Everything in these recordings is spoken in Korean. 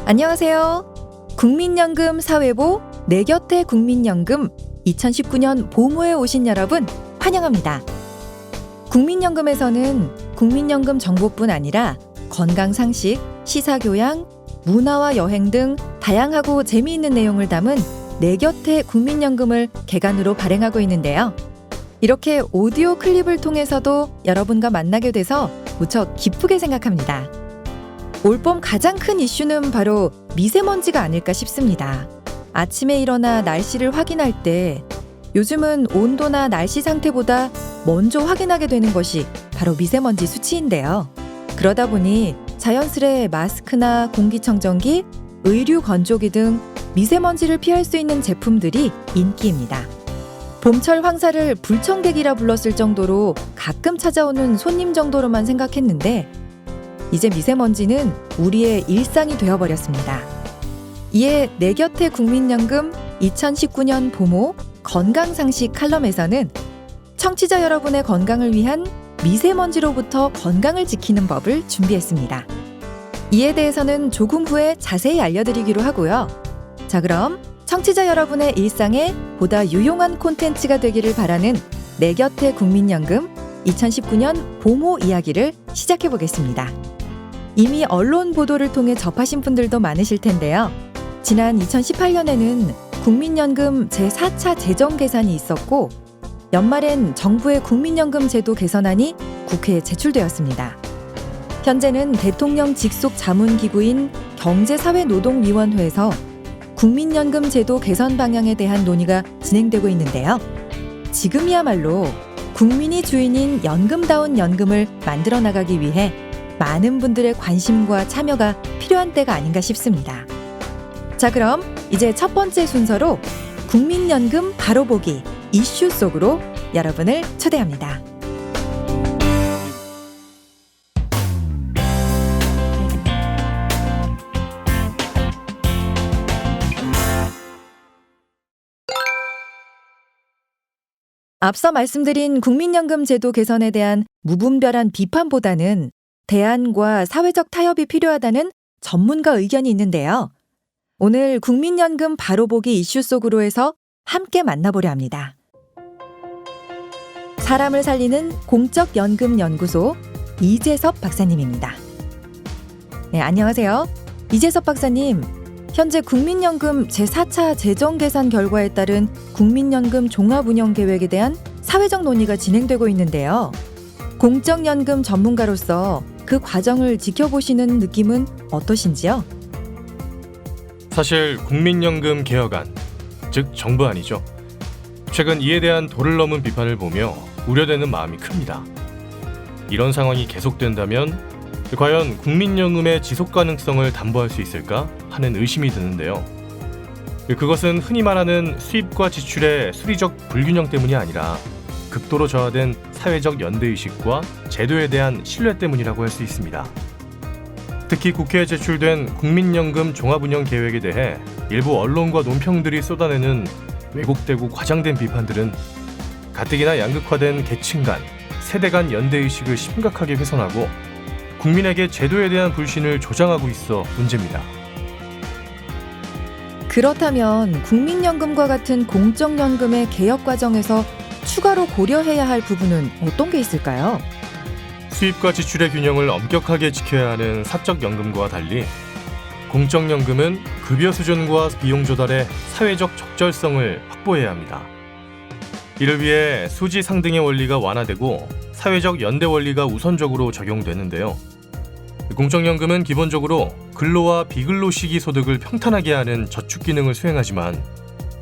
안녕하세요. 국민연금 사회보 내 곁에 국민연금 2019년 보모에 오신 여러분 환영합니다. 국민연금에서는 국민연금 정보뿐 아니라 건강상식, 시사교양, 문화와 여행 등 다양하고 재미있는 내용을 담은 내 곁에 국민연금을 개관으로 발행하고 있는데요. 이렇게 오디오 클립을 통해서도 여러분과 만나게 돼서 무척 기쁘게 생각합니다. 올봄 가장 큰 이슈는 바로 미세먼지가 아닐까 싶습니다. 아침에 일어나 날씨를 확인할 때 요즘은 온도나 날씨 상태보다 먼저 확인하게 되는 것이 바로 미세먼지 수치인데요. 그러다 보니 자연스레 마스크나 공기청정기, 의류 건조기 등 미세먼지를 피할 수 있는 제품들이 인기입니다. 봄철 황사를 불청객이라 불렀을 정도로 가끔 찾아오는 손님 정도로만 생각했는데 이제 미세먼지는 우리의 일상이 되어버렸습니다. 이에 내 곁에 국민연금 2019년 보모 건강상식 칼럼에서는 청취자 여러분의 건강을 위한 미세먼지로부터 건강을 지키는 법을 준비했습니다. 이에 대해서는 조금 후에 자세히 알려드리기로 하고요. 자, 그럼 청취자 여러분의 일상에 보다 유용한 콘텐츠가 되기를 바라는 내 곁에 국민연금 2019년 보모 이야기를 시작해 보겠습니다. 이미 언론 보도를 통해 접하신 분들도 많으실 텐데요. 지난 2018년에는 국민연금 제4차 재정 계산이 있었고 연말엔 정부의 국민연금 제도 개선안이 국회에 제출되었습니다. 현재는 대통령 직속 자문기구인 경제사회노동위원회에서 국민연금 제도 개선 방향에 대한 논의가 진행되고 있는데요. 지금이야말로 국민이 주인인 연금다운 연금을 만들어 나가기 위해 많은 분들의 관심과 참여가 필요한 때가 아닌가 싶습니다. 자, 그럼 이제 첫 번째 순서로 국민연금 바로 보기 이슈 속으로 여러분을 초대합니다. 앞서 말씀드린 국민연금 제도 개선에 대한 무분별한 비판보다는 대안과 사회적 타협이 필요하다는 전문가 의견이 있는데요. 오늘 국민연금 바로 보기 이슈 속으로 해서 함께 만나보려 합니다. 사람을 살리는 공적연금연구소 이재섭 박사님입니다. 네, 안녕하세요. 이재섭 박사님, 현재 국민연금 제4차 재정계산 결과에 따른 국민연금 종합운영계획에 대한 사회적 논의가 진행되고 있는데요. 공적연금 전문가로서 그 과정을 지켜보시는 느낌은 어떠신지요? 사실 국민연금 개혁안, 즉 정부안이죠. 최근 이에 대한 도를 넘은 비판을 보며 우려되는 마음이 큽니다. 이런 상황이 계속된다면 과연 국민연금의 지속 가능성을 담보할 수 있을까 하는 의심이 드는데요. 그것은 흔히 말하는 수입과 지출의 수리적 불균형 때문이 아니라 극도로 저하된 사회적 연대의식과 제도에 대한 신뢰 때문이라고 할 수 있습니다. 특히 국회에 제출된 국민연금 종합운영계획에 대해 일부 언론과 논평들이 쏟아내는 왜곡되고 과장된 비판들은 가뜩이나 양극화된 계층 간, 세대 간 연대의식을 심각하게 훼손하고 국민에게 제도에 대한 불신을 조장하고 있어 문제입니다. 그렇다면 국민연금과 같은 공적연금의 개혁 과정에서 추가로 고려해야 할 부분은 어떤 게 있을까요? 수입과 지출의 균형을 엄격하게 지켜야 하는 사적연금과 달리 공적연금은 급여 수준과 비용 조달의 사회적 적절성을 확보해야 합니다. 이를 위해 수지 상등의 원리가 완화되고 사회적 연대 원리가 우선적으로 적용되는데요. 공적연금은 기본적으로 근로와 비근로 시기 소득을 평탄하게 하는 저축 기능을 수행하지만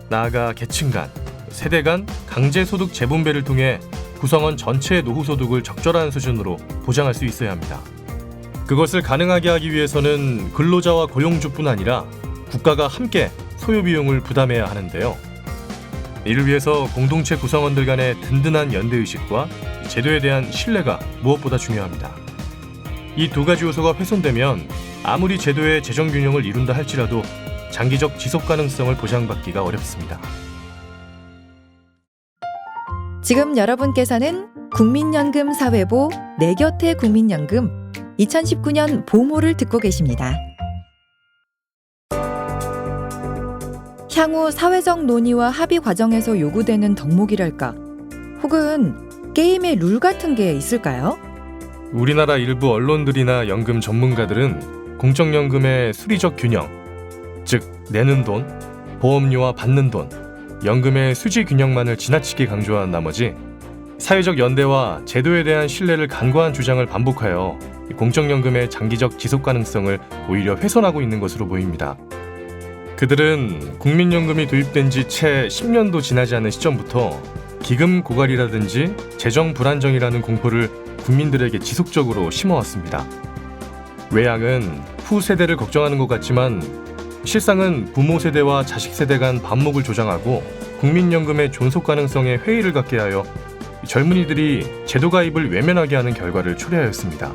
나아가 계층 간, 세대 간 강제 소득 재분배를 통해 구성원 전체의 노후 소득을 적절한 수준으로 보장할 수 있어야 합니다. 그것을 가능하게 하기 위해서는 근로자와 고용주뿐 아니라 국가가 함께 소요 비용을 부담해야 하는데요. 이를 위해서 공동체 구성원들 간의 든든한 연대의식과 제도에 대한 신뢰가 무엇보다 중요합니다. 이 두 가지 요소가 훼손되면 아무리 제도의 재정 균형을 이룬다 할지라도 장기적 지속 가능성을 보장받기가 어렵습니다. 지금 여러분께서는 국민연금 사회보 내 곁에 국민연금 2019년 보모를 듣고 계십니다. 향후 사회적 논의와 합의 과정에서 요구되는 덕목이랄까? 혹은 게임의 룰 같은 게 있을까요? 우리나라 일부 언론들이나 연금 전문가들은 공적연금의 수리적 균형, 즉 내는 돈, 보험료와 받는 돈, 연금의 수지 균형만을 지나치게 강조한 나머지 사회적 연대와 제도에 대한 신뢰를 간과한 주장을 반복하여 공적연금의 장기적 지속 가능성을 오히려 훼손하고 있는 것으로 보입니다. 그들은 국민연금이 도입된 지 채 10년도 지나지 않은 시점부터 기금 고갈이라든지 재정 불안정이라는 공포를 국민들에게 지속적으로 심어왔습니다. 외양은 후 세대를 걱정하는 것 같지만 실상은 부모 세대와 자식 세대 간 반목을 조장하고 국민연금의 존속 가능성에 회의를 갖게 하여 젊은이들이 제도 가입을 외면하게 하는 결과를 초래하였습니다.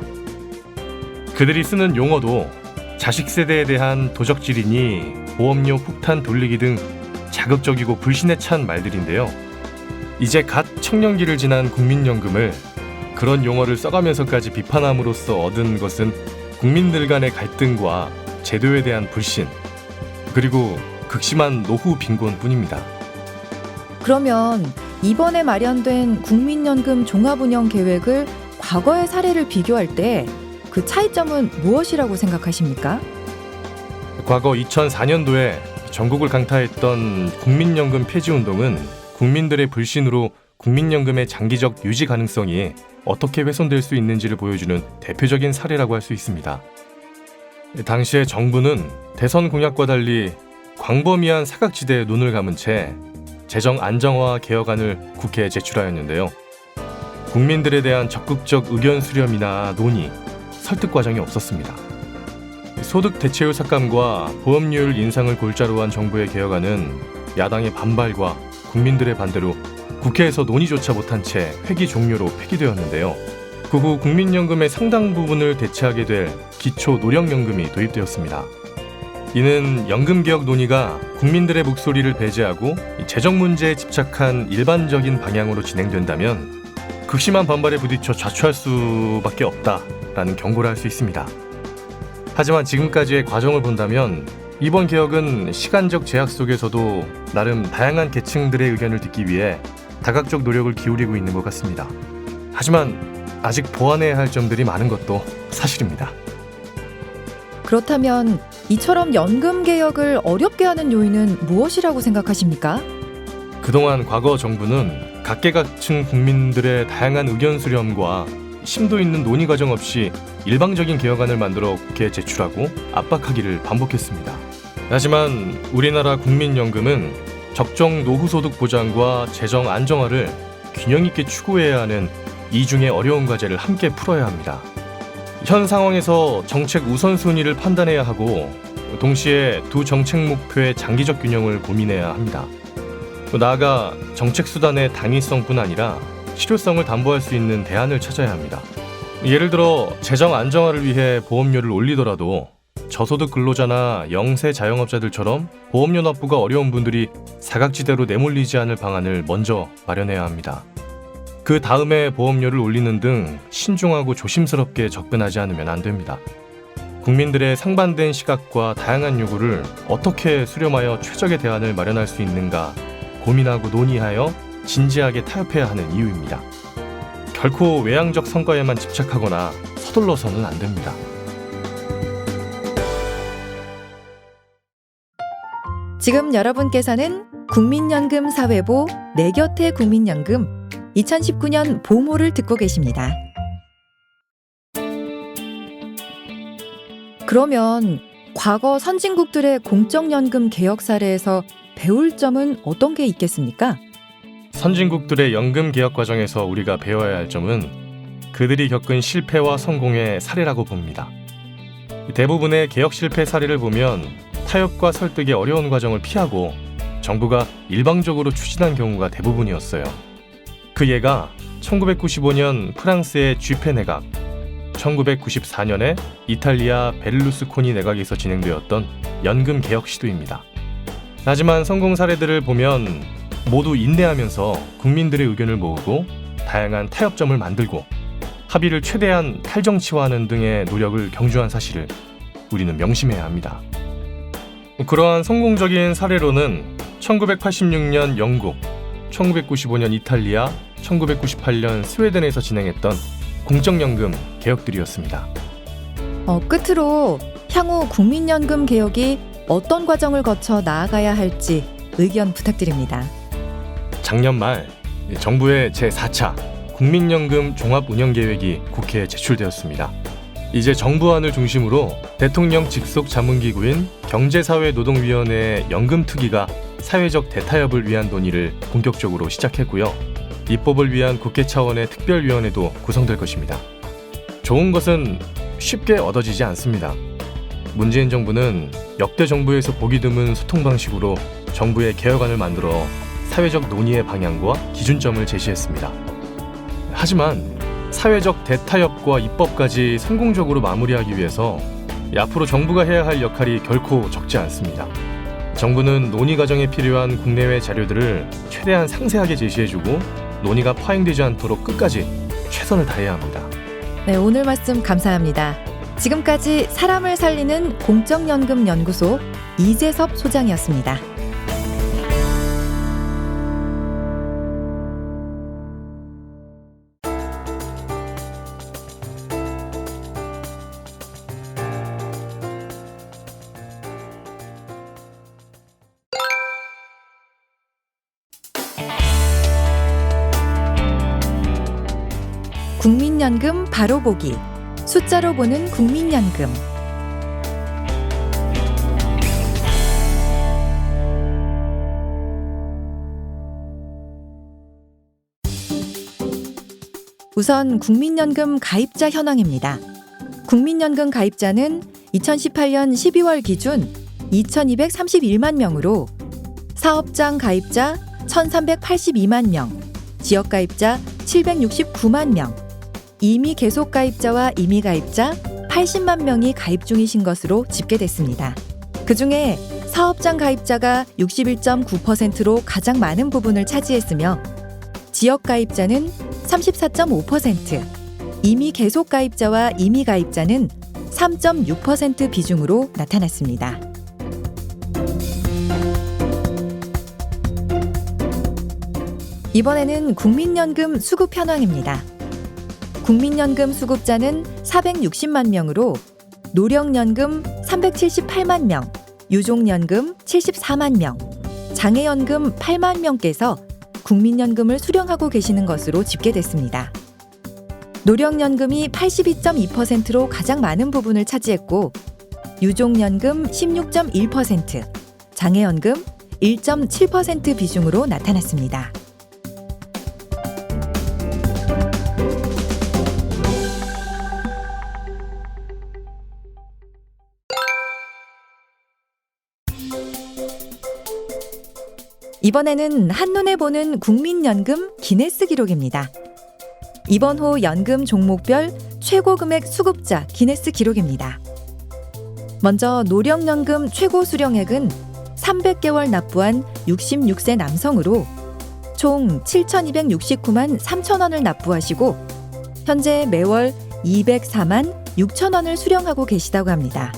그들이 쓰는 용어도 자식 세대에 대한 도적질이니 보험료 폭탄 돌리기 등 자극적이고 불신에 찬 말들인데요. 이제 갓 청년기를 지난 국민연금을 그런 용어를 써가면서까지 비판함으로써 얻은 것은 국민들 간의 갈등과 제도에 대한 불신, 그리고 극심한 노후 빈곤뿐입니다. 그러면 이번에 마련된 국민연금 종합운영 계획을 과거의 사례를 비교할 때 그 차이점은 무엇이라고 생각하십니까? 과거 2004년도에 전국을 강타했던 국민연금 폐지운동은 국민들의 불신으로 국민연금의 장기적 유지 가능성이 어떻게 훼손될 수 있는지를 보여주는 대표적인 사례라고 할 수 있습니다. 당시에 정부는 대선 공약과 달리 광범위한 사각지대에 눈을 감은 채 재정 안정화 개혁안을 국회에 제출하였는데요. 국민들에 대한 적극적 의견 수렴이나 논의, 설득 과정이 없었습니다. 소득 대체율 삭감과 보험료율 인상을 골자로 한 정부의 개혁안은 야당의 반발과 국민들의 반대로 국회에서 논의조차 못한 채 회기 종료로 폐기되었는데요. 그 후 국민연금의 상당 부분을 대체하게 될 기초노령연금이 도입되었습니다. 이는 연금개혁 논의가 국민들의 목소리를 배제하고 재정 문제에 집착한 일반적인 방향으로 진행된다면 극심한 반발에 부딪혀 좌초할 수밖에 없다라는 경고를 할 수 있습니다. 하지만 지금까지의 과정을 본다면 이번 개혁은 시간적 제약 속에서도 나름 다양한 계층들의 의견을 듣기 위해 다각적 노력을 기울이고 있는 것 같습니다. 하지만 아직 보완해야 할 점들이 많은 것도 사실입니다. 그렇다면 이처럼 연금 개혁을 어렵게 하는 요인은 무엇이라고 생각하십니까? 그동안 과거 정부는 각계각층 국민들의 다양한 의견 수렴과 심도 있는 논의 과정 없이 일방적인 개혁안을 만들어 국회에 제출하고 압박하기를 반복했습니다. 하지만 우리나라 국민연금은 적정 노후소득 보장과 재정 안정화를 균형 있게 추구해야 하는 이중의 어려운 과제를 함께 풀어야 합니다. 현 상황에서 정책 우선순위를 판단해야 하고 동시에 두 정책 목표의 장기적 균형을 고민해야 합니다. 나아가 정책 수단의 당위성뿐 아니라 실효성을 담보할 수 있는 대안을 찾아야 합니다. 예를 들어 재정 안정화를 위해 보험료를 올리더라도 저소득 근로자나 영세 자영업자들처럼 보험료 납부가 어려운 분들이 사각지대로 내몰리지 않을 방안을 먼저 마련해야 합니다. 그 다음에 보험료를 올리는 등 신중하고 조심스럽게 접근하지 않으면 안 됩니다. 국민들의 상반된 시각과 다양한 요구를 어떻게 수렴하여 최적의 대안을 마련할 수 있는가 고민하고 논의하여 진지하게 타협해야 하는 이유입니다. 결코 외향적 성과에만 집착하거나 서둘러서는 안 됩니다. 지금 여러분께서는 국민연금 사회보 내 곁의 국민연금 2019년 보모를 듣고 계십니다. 그러면 과거 선진국들의 공적연금 개혁 사례에서 배울 점은 어떤 게 있겠습니까? 선진국들의 연금 개혁 과정에서 우리가 배워야 할 점은 그들이 겪은 실패와 성공의 사례라고 봅니다. 대부분의 개혁 실패 사례를 보면 타협과 설득의 어려운 과정을 피하고 정부가 일방적으로 추진한 경우가 대부분이었어요. 그 예가 1995년 프랑스의 쥐페 내각, 1994년에 이탈리아 베를루스코니 내각에서 진행되었던 연금 개혁 시도입니다. 하지만 성공 사례들을 보면 모두 인내하면서 국민들의 의견을 모으고 다양한 타협점을 만들고 합의를 최대한 탈정치화하는 등의 노력을 경주한 사실을 우리는 명심해야 합니다. 그러한 성공적인 사례로는 1986년 영국, 1995년 이탈리아, 1998년 스웨덴에서 진행했던 공적연금 개혁들이었습니다. 끝으로 향후 국민연금 개혁이 어떤 과정을 거쳐 나아가야 할지 의견 부탁드립니다. 작년 말 정부의 제4차 국민연금 종합운영계획이 국회에 제출되었습니다. 이제 정부안을 중심으로 대통령 직속 자문기구인 경제사회노동위원회의 연금특위가 사회적 대타협을 위한 논의를 본격적으로 시작했고요. 입법을 위한 국회 차원의 특별위원회도 구성될 것입니다. 좋은 것은 쉽게 얻어지지 않습니다. 문재인 정부는 역대 정부에서 보기 드문 소통 방식으로 정부의 개혁안을 만들어 사회적 논의의 방향과 기준점을 제시했습니다. 하지만 사회적 대타협과 입법까지 성공적으로 마무리하기 위해서 앞으로 정부가 해야 할 역할이 결코 적지 않습니다. 정부는 논의 과정에 필요한 국내외 자료들을 최대한 상세하게 제시해주고 논의가 파행되지 않도록 끝까지 최선을 다해야 합니다. 네, 오늘 말씀 감사합니다. 지금까지 사람을 살리는 공적연금연구소 이재섭 소장이었습니다. 국민연금 바로 보기, 숫자로 보는 국민연금. 우선 국민연금 가입자 현황입니다. 국민연금 가입자는 2018년 12월 기준 2,231만 명으로 사업장 가입자 1,382만 명, 지역 가입자 769만 명, 이미 계속 가입자와 이미 가입자 80만 명이 가입 중이신 것으로 집계됐습니다. 그중에 사업장 가입자가 61.9%로 가장 많은 부분을 차지했으며 지역 가입자는 34.5%, 이미 계속 가입자와 이미 가입자는 3.6% 비중으로 나타났습니다. 이번에는 국민연금 수급 현황입니다. 국민연금 수급자는 460만 명으로 노령연금 378만 명, 유족연금 74만 명, 장애연금 8만 명께서 국민연금을 수령하고 계시는 것으로 집계됐습니다. 노령연금이 82.2%로 가장 많은 부분을 차지했고 유족연금 16.1%, 장애연금 1.7% 비중으로 나타났습니다. 이번에는 한눈에 보는 국민연금 기네스 기록입니다. 이번 호 연금 종목별 최고 금액 수급자 기네스 기록입니다. 먼저 노령연금 최고 수령액은 300개월 납부한 66세 남성으로 총 7,269만 3천 원을 납부하시고 현재 매월 204만 6천 원을 수령하고 계시다고 합니다.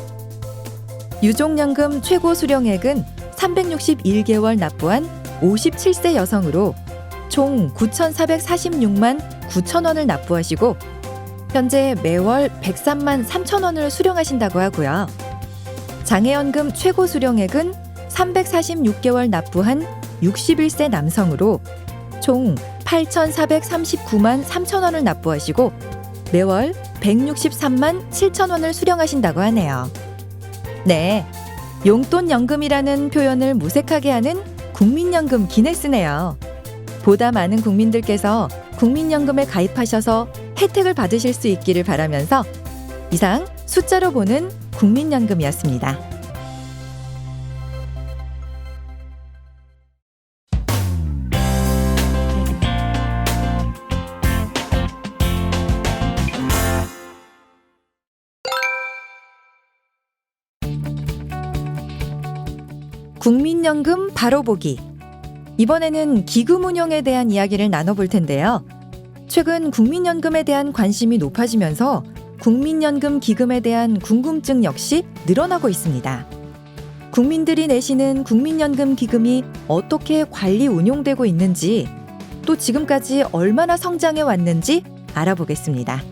유족연금 최고 수령액은 361개월 납부한 57세 여성으로 총 9,446만 9천 원을 납부하시고 현재 매월 103만 3천 원을 수령하신다고 하고요. 장애연금 최고 수령액은 346개월 납부한 61세 남성으로 총 8,439만 3천 원을 납부하시고 매월 163만 7천 원을 수령하신다고 하네요. 네, 용돈연금이라는 표현을 무색하게 하는 국민연금 기네스네요. 보다 많은 국민들께서 국민연금에 가입하셔서 혜택을 받으실 수 있기를 바라면서 이상 숫자로 보는 국민연금이었습니다. 국민연금 바로 보기. 이번에는 기금 운용에 대한 이야기를 나눠볼 텐데요. 최근 국민연금에 대한 관심이 높아지면서 국민연금 기금에 대한 궁금증 역시 늘어나고 있습니다. 국민들이 내시는 국민연금 기금이 어떻게 관리 운용되고 있는지, 또 지금까지 얼마나 성장해 왔는지 알아보겠습니다.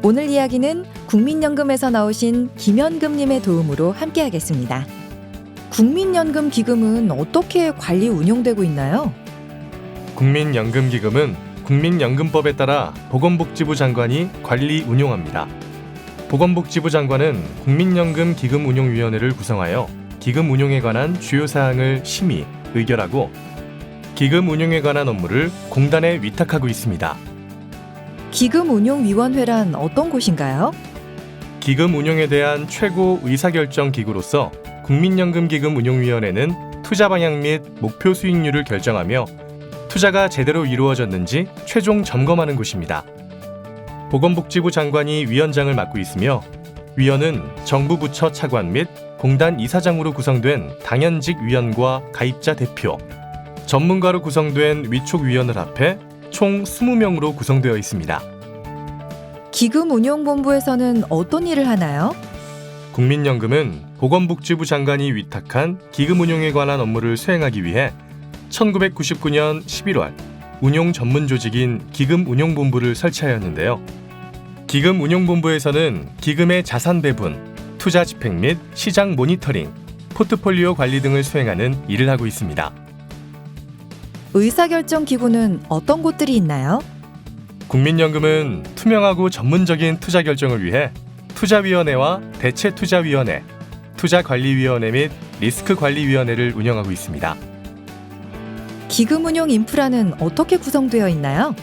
오늘 이야기는 국민연금에서 나오신 김연금님의 도움으로 함께하겠습니다. 국민연금 기금은 어떻게 관리 운용되고 있나요? 국민연금기금은 국민연금법에 따라 보건복지부 장관이 관리 운용합니다. 보건복지부 장관은 국민연금기금운용위원회를 구성하여 기금 운용에 관한 주요 사항을 심의, 의결하고 기금 운용에 관한 업무를 공단에 위탁하고 있습니다. 기금운용위원회란 어떤 곳인가요? 기금 운용에 대한 최고 의사결정 기구로서 국민연금기금운용위원회는 투자 방향 및 목표 수익률을 결정하며 투자가 제대로 이루어졌는지 최종 점검하는 곳입니다. 보건복지부 장관이 위원장을 맡고 있으며 위원은 정부 부처 차관 및 공단 이사장으로 구성된 당연직 위원과 가입자 대표, 전문가로 구성된 위촉위원을 합해 총 20명으로 구성되어 있습니다. 기금운용본부에서는 어떤 일을 하나요? 국민연금은 보건복지부 장관이 위탁한 기금운용에 관한 업무를 수행하기 위해 1999년 11월 운용 전문 조직인 기금운용본부를 설치하였는데요. 기금운용본부에서는 기금의 자산 배분, 투자 집행 및 시장 모니터링, 포트폴리오 관리 등을 수행하는 일을 하고 있습니다. 의사결정 기구는 어떤 곳들이 있나요? 국민연금은 투명하고 전문적인 투자 결정을 위해 투자위원회와 대체투자위원회, 투자관리위원회 및 리스크관리위원회를 운영하고 있습니다. 기금운용 인프라는 어떻게 구성되어 있나요?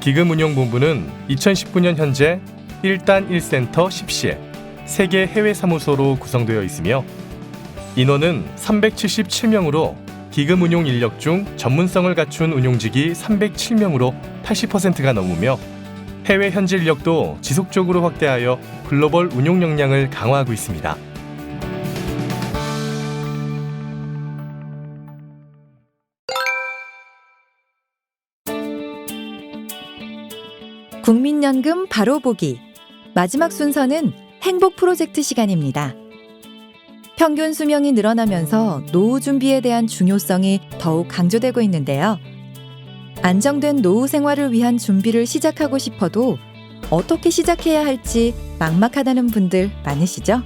기금운용본부는 2019년 현재 1단 1센터 10실, 3개 해외 사무소로 구성되어 있으며 인원은 377명으로 기금운용 인력 중 전문성을 갖춘 운용직이 307명으로 80%가 넘으며 해외 현지 인력도 지속적으로 확대하여 글로벌 운용 역량을 강화하고 있습니다. 국민연금 바로 보기. 마지막 순서는 행복 프로젝트 시간입니다. 평균 수명이 늘어나면서 노후 준비에 대한 중요성이 더욱 강조되고 있는데요. 안정된 노후 생활을 위한 준비를 시작하고 싶어도 어떻게 시작해야 할지 막막하다는 분들 많으시죠?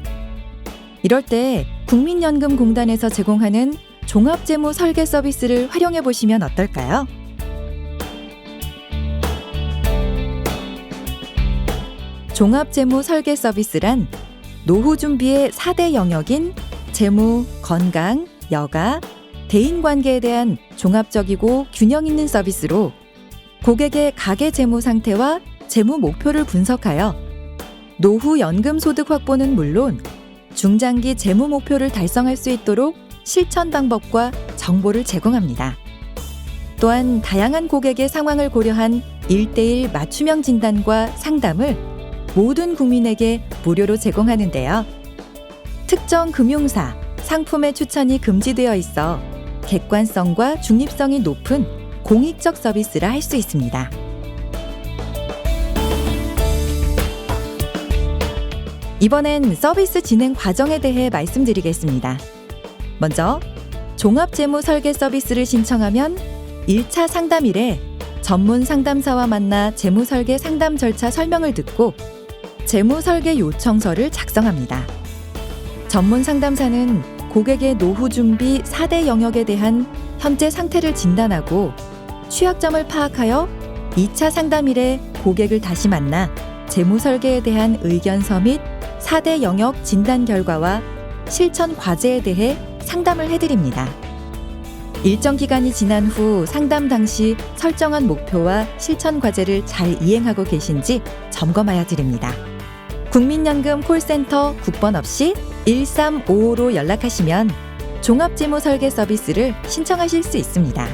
이럴 때 국민연금공단에서 제공하는 종합재무 설계 서비스를 활용해 보시면 어떨까요? 종합재무 설계 서비스란 노후 준비의 4대 영역인 재무, 건강, 여가, 대인관계에 대한 종합적이고 균형 있는 서비스로 고객의 가계 재무 상태와 재무 목표를 분석하여 노후 연금 소득 확보는 물론 중장기 재무 목표를 달성할 수 있도록 실천 방법과 정보를 제공합니다. 또한 다양한 고객의 상황을 고려한 1:1 맞춤형 진단과 상담을 모든 국민에게 무료로 제공하는데요. 특정 금융사, 상품의 추천이 금지되어 있어 객관성과 중립성이 높은 공익적 서비스라 할 수 있습니다. 이번엔 서비스 진행 과정에 대해 말씀드리겠습니다. 먼저 종합재무 설계 서비스를 신청하면 1차 상담일에 전문 상담사와 만나 재무 설계 상담 절차 설명을 듣고 재무 설계 요청서를 작성합니다. 전문 상담사는 고객의 노후 준비 4대 영역에 대한 현재 상태를 진단하고 취약점을 파악하여 2차 상담일에 고객을 다시 만나 재무 설계에 대한 의견서 및 4대 영역 진단 결과와 실천 과제에 대해 상담을 해드립니다. 일정 기간이 지난 후 상담 당시 설정한 목표와 실천 과제를 잘 이행하고 계신지 점검하여 드립니다. 국민연금 콜센터 국번 없이 1355로 연락하시면 종합재무 설계 서비스를 신청하실 수 있습니다.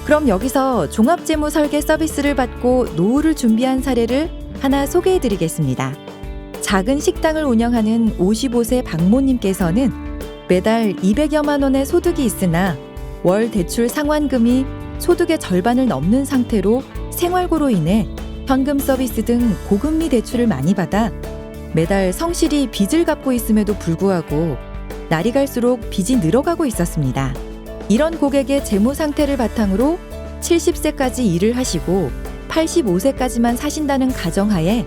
그럼 여기서 종합재무 설계 서비스를 받고 노후를 준비한 사례를 하나 소개해 드리겠습니다. 작은 식당을 운영하는 55세 박모님께서는 매달 200여만 원의 소득이 있으나 월 대출 상환금이 소득의 절반을 넘는 상태로 생활고로 인해 현금 서비스 등 고금리 대출을 많이 받아 매달 성실히 빚을 갚고 있음에도 불구하고 날이 갈수록 빚이 늘어가고 있었습니다. 이런 고객의 재무 상태를 바탕으로 70세까지 일을 하시고 85세까지만 사신다는 가정하에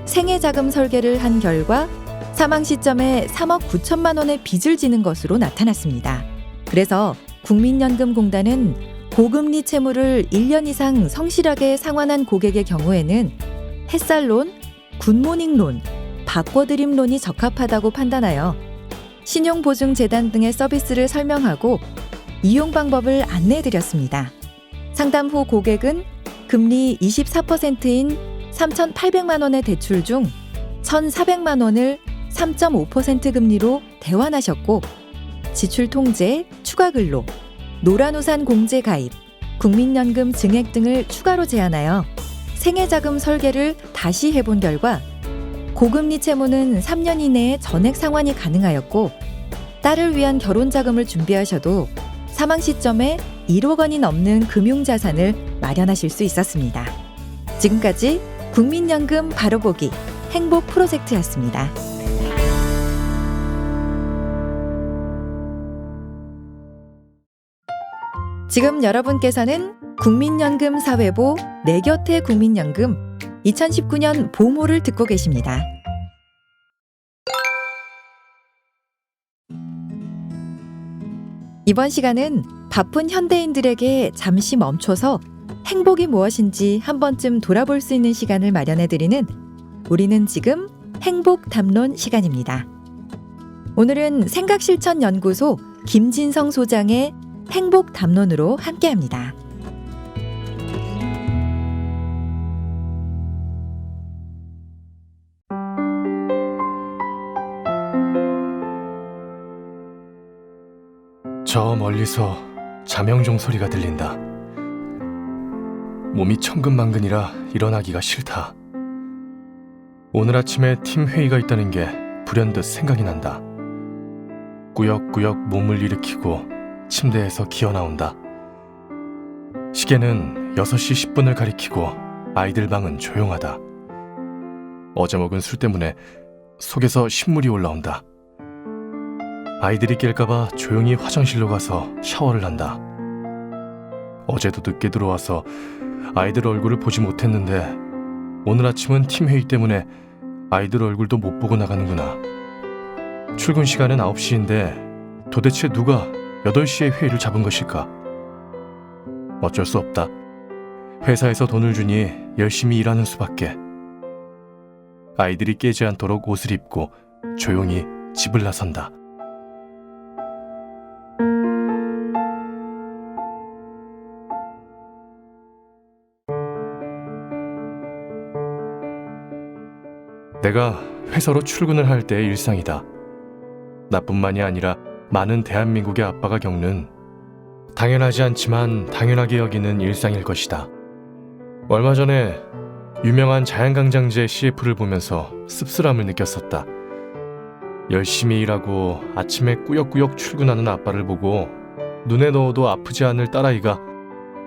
생애자금 설계를 한 결과 사망 시점에 3억 9천만 원의 빚을 지는 것으로 나타났습니다. 그래서 국민연금공단은 고금리 채무를 1년 이상 성실하게 상환한 고객의 경우에는 햇살론, 굿모닝론, 바꿔드림론이 적합하다고 판단하여 신용보증재단 등의 서비스를 설명하고 이용 방법을 안내해드렸습니다. 상담 후 고객은 금리 24%인 3,800만 원의 대출 중 1,400만 원을 3.5% 금리로 대환하셨고 지출 통제, 추가 근로, 노란우산 공제 가입, 국민연금 증액 등을 추가로 제한하여 생애자금 설계를 다시 해본 결과 고금리 채무는 3년 이내에 전액 상환이 가능하였고 딸을 위한 결혼자금을 준비하셔도 사망 시점에 1억 원이 넘는 금융자산을 마련하실 수 있었습니다. 지금까지 국민연금 바로보기 행복 프로젝트였습니다. 지금 여러분께서는 국민연금 사회보 내 곁의 국민연금 2019년 보모를 듣고 계십니다. 이번 시간은 바쁜 현대인들에게 잠시 멈춰서 행복이 무엇인지 한 번쯤 돌아볼 수 있는 시간을 마련해드리는 우리는 지금 행복 담론 시간입니다. 오늘은 생각실천연구소 김진성 소장의 행복 담론으로 함께합니다. 저 멀리서 자명종 소리가 들린다. 몸이 천근만근이라 일어나기가 싫다. 오늘 아침에 팀 회의가 있다는 게 불현듯 생각이 난다. 꾸역꾸역 몸을 일으키고 침대에서 기어 나온다. 시계는 6시 10분을 가리키고 아이들 방은 조용하다. 어제 먹은 술 때문에 속에서 신물이 올라온다. 아이들이 깰까봐 조용히 화장실로 가서 샤워를 한다. 어제도 늦게 들어와서 아이들 얼굴을 보지 못했는데 오늘 아침은 팀 회의 때문에 아이들 얼굴도 못 보고 나가는구나. 출근 시간은 9시인데 도대체 누가 8시에 회의를 잡은 것일까? 어쩔 수 없다. 회사에서 돈을 주니 열심히 일하는 수밖에. 아이들이 깨지 않도록 옷을 입고 조용히 집을 나선다. 내가 회사로 출근을 할 때의 일상이다. 나뿐만이 아니라 많은 대한민국의 아빠가 겪는 당연하지 않지만 당연하게 여기는 일상일 것이다. 얼마 전에 유명한 자양강장제 CF를 보면서 씁쓸함을 느꼈었다. 열심히 일하고 아침에 꾸역꾸역 출근하는 아빠를 보고 눈에 넣어도 아프지 않을 딸아이가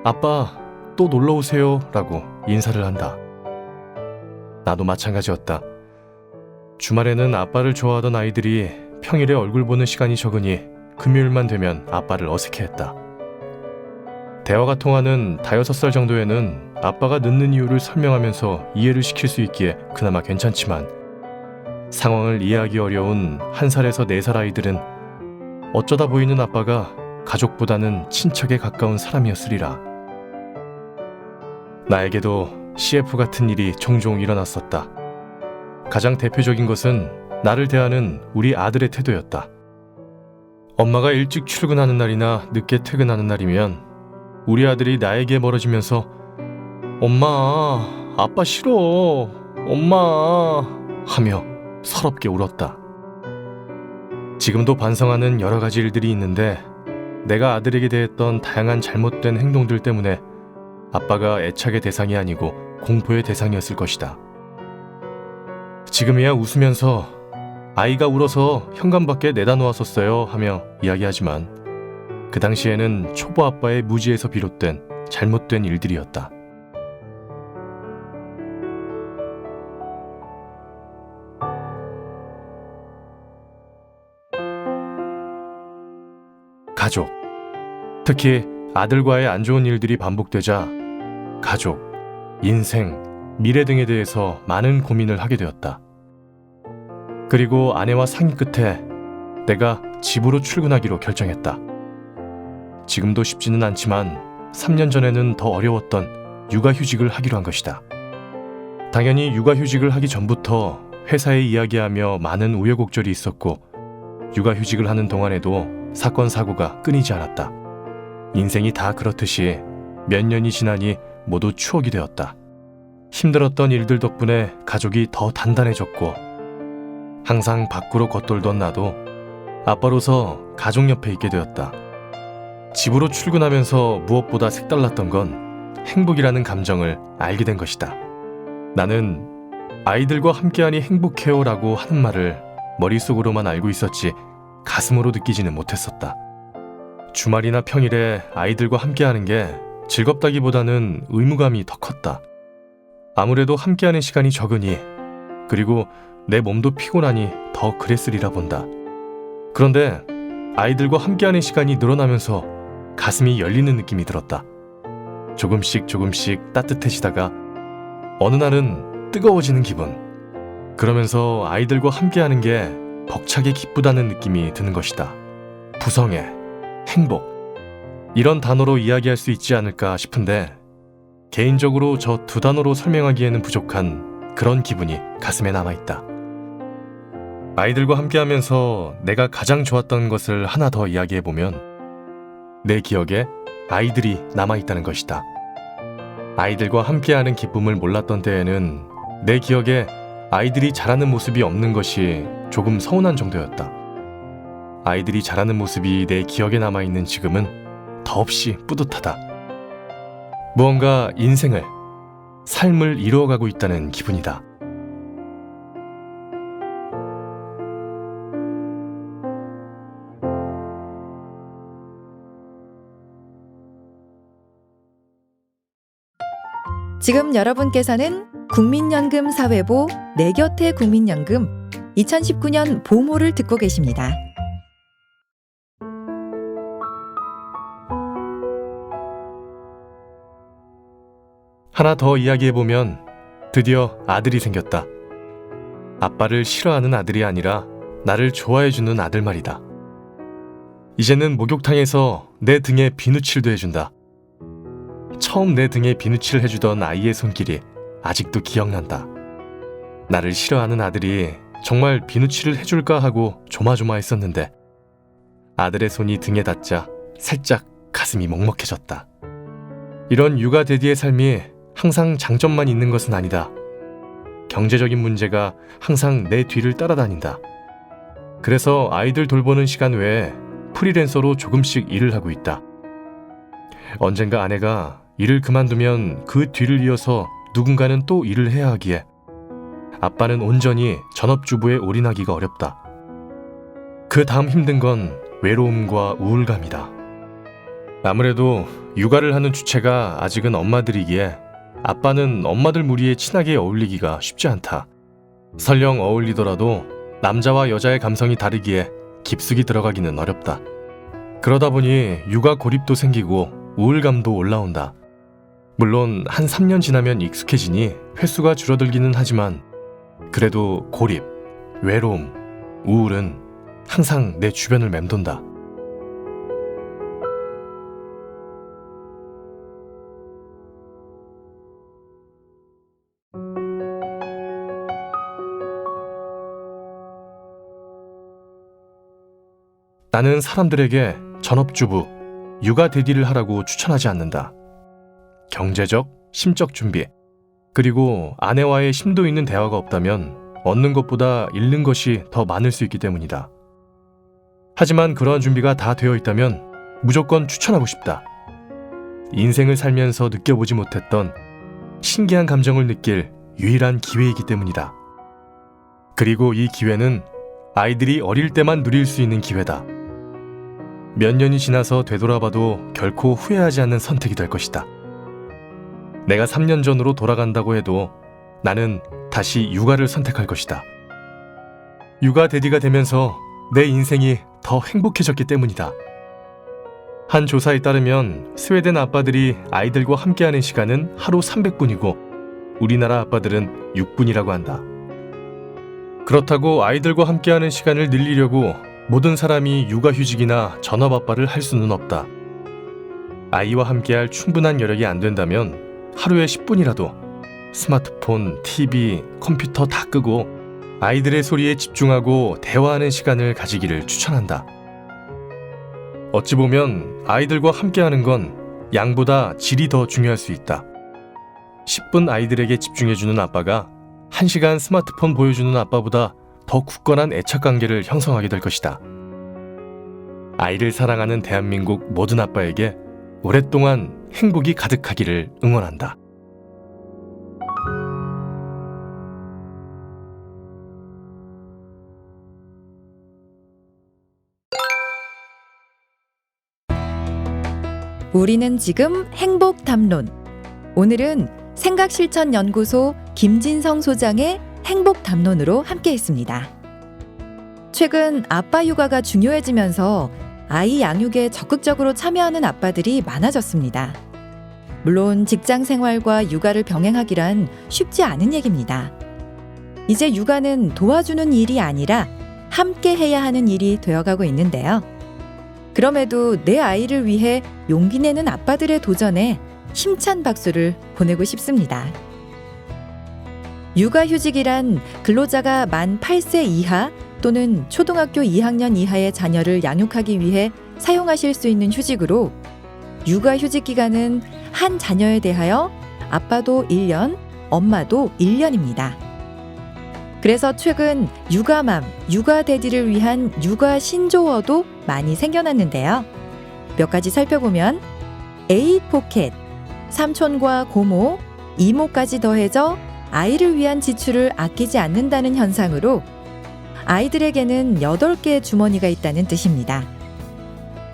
아빠 또 놀러오세요 라고 인사를 한다. 나도 마찬가지였다. 주말에는 아빠를 좋아하던 아이들이 평일에 얼굴 보는 시간이 적으니 금요일만 되면 아빠를 어색해했다. 대화가 통하는 5-6살 정도에는 아빠가 늦는 이유를 설명하면서 이해를 시킬 수 있기에 그나마 괜찮지만 상황을 이해하기 어려운 1살에서 4살 아이들은 어쩌다 보이는 아빠가 가족보다는 친척에 가까운 사람이었으리라. 나에게도 CF 같은 일이 종종 일어났었다. 가장 대표적인 것은 나를 대하는 우리 아들의 태도였다. 엄마가 일찍 출근하는 날이나 늦게 퇴근하는 날이면 우리 아들이 나에게 멀어지면서 엄마, 아빠 싫어, 엄마 하며 서럽게 울었다. 지금도 반성하는 여러 가지 일들이 있는데 내가 아들에게 대했던 다양한 잘못된 행동들 때문에 아빠가 애착의 대상이 아니고 공포의 대상이었을 것이다. 지금이야 웃으면서 아이가 울어서 현관밖에 내다 놓았었어요 하며 이야기하지만 그 당시에는 초보 아빠의 무지에서 비롯된 잘못된 일들이었다. 가족, 특히 아들과의 안 좋은 일들이 반복되자 가족, 인생, 미래 등에 대해서 많은 고민을 하게 되었다. 그리고 아내와 상의 끝에 내가 집으로 출근하기로 결정했다. 지금도 쉽지는 않지만 3년 전에는 더 어려웠던 육아휴직을 하기로 한 것이다. 당연히 육아휴직을 하기 전부터 회사에 이야기하며 많은 우여곡절이 있었고 육아휴직을 하는 동안에도 사건 사고가 끊이지 않았다. 인생이 다 그렇듯이 몇 년이 지나니 모두 추억이 되었다. 힘들었던 일들 덕분에 가족이 더 단단해졌고 항상 밖으로 겉돌던 나도 아빠로서 가족 옆에 있게 되었다. 집으로 출근하면서 무엇보다 색달랐던 건 행복이라는 감정을 알게 된 것이다. 나는 아이들과 함께하니 행복해요 라고 하는 말을 머릿속으로만 알고 있었지 가슴으로 느끼지는 못했었다. 주말이나 평일에 아이들과 함께하는 게 즐겁다기보다는 의무감이 더 컸다. 아무래도 함께하는 시간이 적으니 그리고 내 몸도 피곤하니 더 그랬으리라 본다. 그런데 아이들과 함께하는 시간이 늘어나면서 가슴이 열리는 느낌이 들었다. 조금씩 따뜻해지다가 어느 날은 뜨거워지는 기분. 그러면서 아이들과 함께하는 게 벅차게 기쁘다는 느낌이 드는 것이다. 부성애, 행복, 이런 단어로 이야기할 수 있지 않을까 싶은데 개인적으로 저 두 단어로 설명하기에는 부족한 그런 기분이 가슴에 남아있다. 아이들과 함께하면서 내가 가장 좋았던 것을 하나 더 이야기해보면 내 기억에 아이들이 남아있다는 것이다. 아이들과 함께하는 기쁨을 몰랐던 때에는 내 기억에 아이들이 자라는 모습이 없는 것이 조금 서운한 정도였다. 아이들이 자라는 모습이 내 기억에 남아있는 지금은 더없이 뿌듯하다. 무언가 인생을, 삶을 이루어가고 있다는 기분이다. 지금 여러분께서는 국민연금 사회보 내 곁에 국민연금 2019년 보모를 듣고 계십니다. 하나 더 이야기해보면 드디어 아들이 생겼다. 아빠를 싫어하는 아들이 아니라 나를 좋아해주는 아들 말이다. 이제는 목욕탕에서 내 등에 비누칠도 해준다. 처음 내 등에 비누칠 해주던 아이의 손길이 아직도 기억난다. 나를 싫어하는 아들이 정말 비누칠을 해줄까 하고 조마조마했었는데 아들의 손이 등에 닿자 살짝 가슴이 먹먹해졌다. 이런 육아 대디의 삶이 항상 장점만 있는 것은 아니다. 경제적인 문제가 항상 내 뒤를 따라다닌다. 그래서 아이들 돌보는 시간 외에 프리랜서로 조금씩 일을 하고 있다. 언젠가 아내가 일을 그만두면 그 뒤를 이어서 누군가는 또 일을 해야 하기에 아빠는 온전히 전업주부에 올인하기가 어렵다. 그 다음 힘든 건 외로움과 우울감이다. 아무래도 육아를 하는 주체가 아직은 엄마들이기에 아빠는 엄마들 무리에 친하게 어울리기가 쉽지 않다. 설령 어울리더라도 남자와 여자의 감성이 다르기에 깊숙이 들어가기는 어렵다. 그러다 보니 육아 고립도 생기고 우울감도 올라온다. 물론 한 3년 지나면 익숙해지니 횟수가 줄어들기는 하지만 그래도 고립, 외로움, 우울은 항상 내 주변을 맴돈다. 나는 사람들에게 전업주부, 육아 대디를 하라고 추천하지 않는다. 경제적, 심적 준비, 그리고 아내와의 심도 있는 대화가 없다면 얻는 것보다 잃는 것이 더 많을 수 있기 때문이다. 하지만 그러한 준비가 다 되어 있다면 무조건 추천하고 싶다. 인생을 살면서 느껴보지 못했던 신기한 감정을 느낄 유일한 기회이기 때문이다. 그리고 이 기회는 아이들이 어릴 때만 누릴 수 있는 기회다. 몇 년이 지나서 되돌아봐도 결코 후회하지 않는 선택이 될 것이다. 내가 3년 전으로 돌아간다고 해도 나는 다시 육아를 선택할 것이다. 육아 대디가 되면서 내 인생이 더 행복해졌기 때문이다. 한 조사에 따르면 스웨덴 아빠들이 아이들과 함께하는 시간은 하루 300분이고 우리나라 아빠들은 6분이라고 한다. 그렇다고 아이들과 함께하는 시간을 늘리려고 모든 사람이 육아휴직이나 전업아빠를 할 수는 없다. 아이와 함께할 충분한 여력이 안 된다면 하루에 10분이라도 스마트폰, TV, 컴퓨터 다 끄고 아이들의 소리에 집중하고 대화하는 시간을 가지기를 추천한다. 어찌 보면 아이들과 함께하는 건 양보다 질이 더 중요할 수 있다. 10분 아이들에게 집중해주는 아빠가 1시간 스마트폰 보여주는 아빠보다 더 굳건한 애착관계를 형성하게 될 것이다. 아이를 사랑하는 대한민국 모든 아빠에게 오랫동안 행복이 가득하기를 응원한다. 우리는 지금 행복 담론. 오늘은 생각실천연구소 김진성 소장의 행복 담론으로 함께했습니다. 최근 아빠 육아가 중요해지면서 아이 양육에 적극적으로 참여하는 아빠들이 많아졌습니다. 물론 직장 생활과 육아를 병행하기란 쉽지 않은 얘기입니다. 이제 육아는 도와주는 일이 아니라 함께 해야 하는 일이 되어가고 있는데요. 그럼에도 내 아이를 위해 용기 내는 아빠들의 도전에 힘찬 박수를 보내고 싶습니다. 육아휴직이란 근로자가 만 8세 이하 또는 초등학교 2학년 이하의 자녀를 양육하기 위해 사용하실 수 있는 휴직으로 육아휴직 기간은 한 자녀에 대하여 아빠도 1년, 엄마도 1년입니다. 그래서 최근 육아맘, 육아대디를 위한 육아 신조어도 많이 생겨났는데요. 몇 가지 살펴보면 에이포켓, 삼촌과 고모, 이모까지 더해져 아이를 위한 지출을 아끼지 않는다는 현상으로 아이들에게는 8개의 주머니가 있다는 뜻입니다.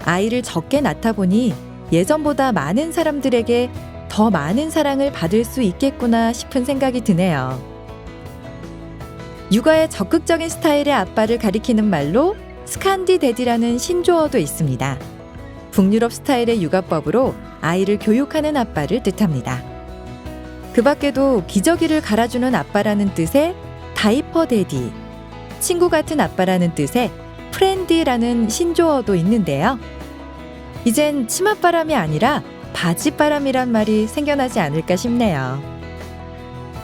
아이를 적게 낳다 보니 예전보다 많은 사람들에게 더 많은 사랑을 받을 수 있겠구나 싶은 생각이 드네요. 육아에 적극적인 스타일의 아빠를 가리키는 말로 스칸디데디라는 신조어도 있습니다. 북유럽 스타일의 육아법으로 아이를 교육하는 아빠를 뜻합니다. 그 밖에도 기저귀를 갈아주는 아빠라는 뜻의 다이퍼데디, 친구 같은 아빠라는 뜻의 프렌디라는 신조어도 있는데요. 이젠 치맛바람이 아니라 바지바람이란 말이 생겨나지 않을까 싶네요.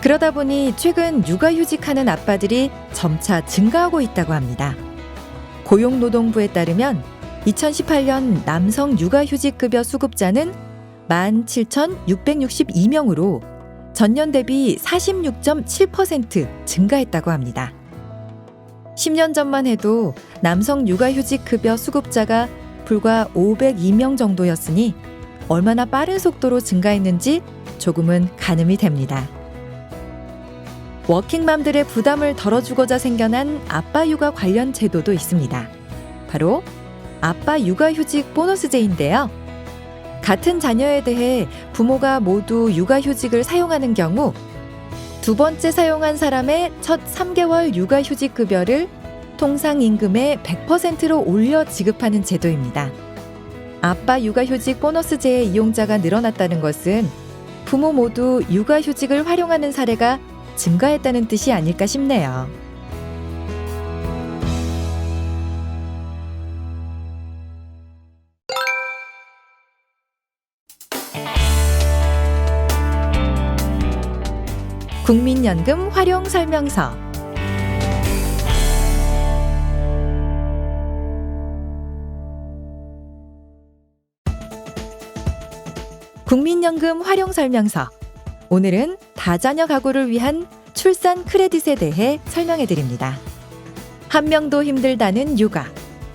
그러다 보니 최근 육아휴직하는 아빠들이 점차 증가하고 있다고 합니다. 고용노동부에 따르면 2018년 남성 육아휴직급여 수급자는 17,662명으로 전년 대비 46.7% 증가했다고 합니다. 10년 전만 해도 남성 육아휴직급여 수급자가 불과 502명 정도였으니 얼마나 빠른 속도로 증가했는지 조금은 가늠이 됩니다. 워킹맘들의 부담을 덜어주고자 생겨난 아빠 육아 관련 제도도 있습니다. 바로 아빠 육아휴직 보너스제인데요. 같은 자녀에 대해 부모가 모두 육아휴직을 사용하는 경우 두 번째 사용한 사람의 첫 3개월 육아휴직 급여를 통상임금의 100%로 올려 지급하는 제도입니다. 아빠 육아휴직 보너스제의 이용자가 늘어났다는 것은 부모 모두 육아휴직을 활용하는 사례가 증가했다는 뜻이 아닐까 싶네요. 국민연금 활용 설명서. 국민연금 활용 설명서. 오늘은 다자녀 가구를 위한 출산 크레딧에 대해 설명해 드립니다. 한 명도 힘들다는 육아,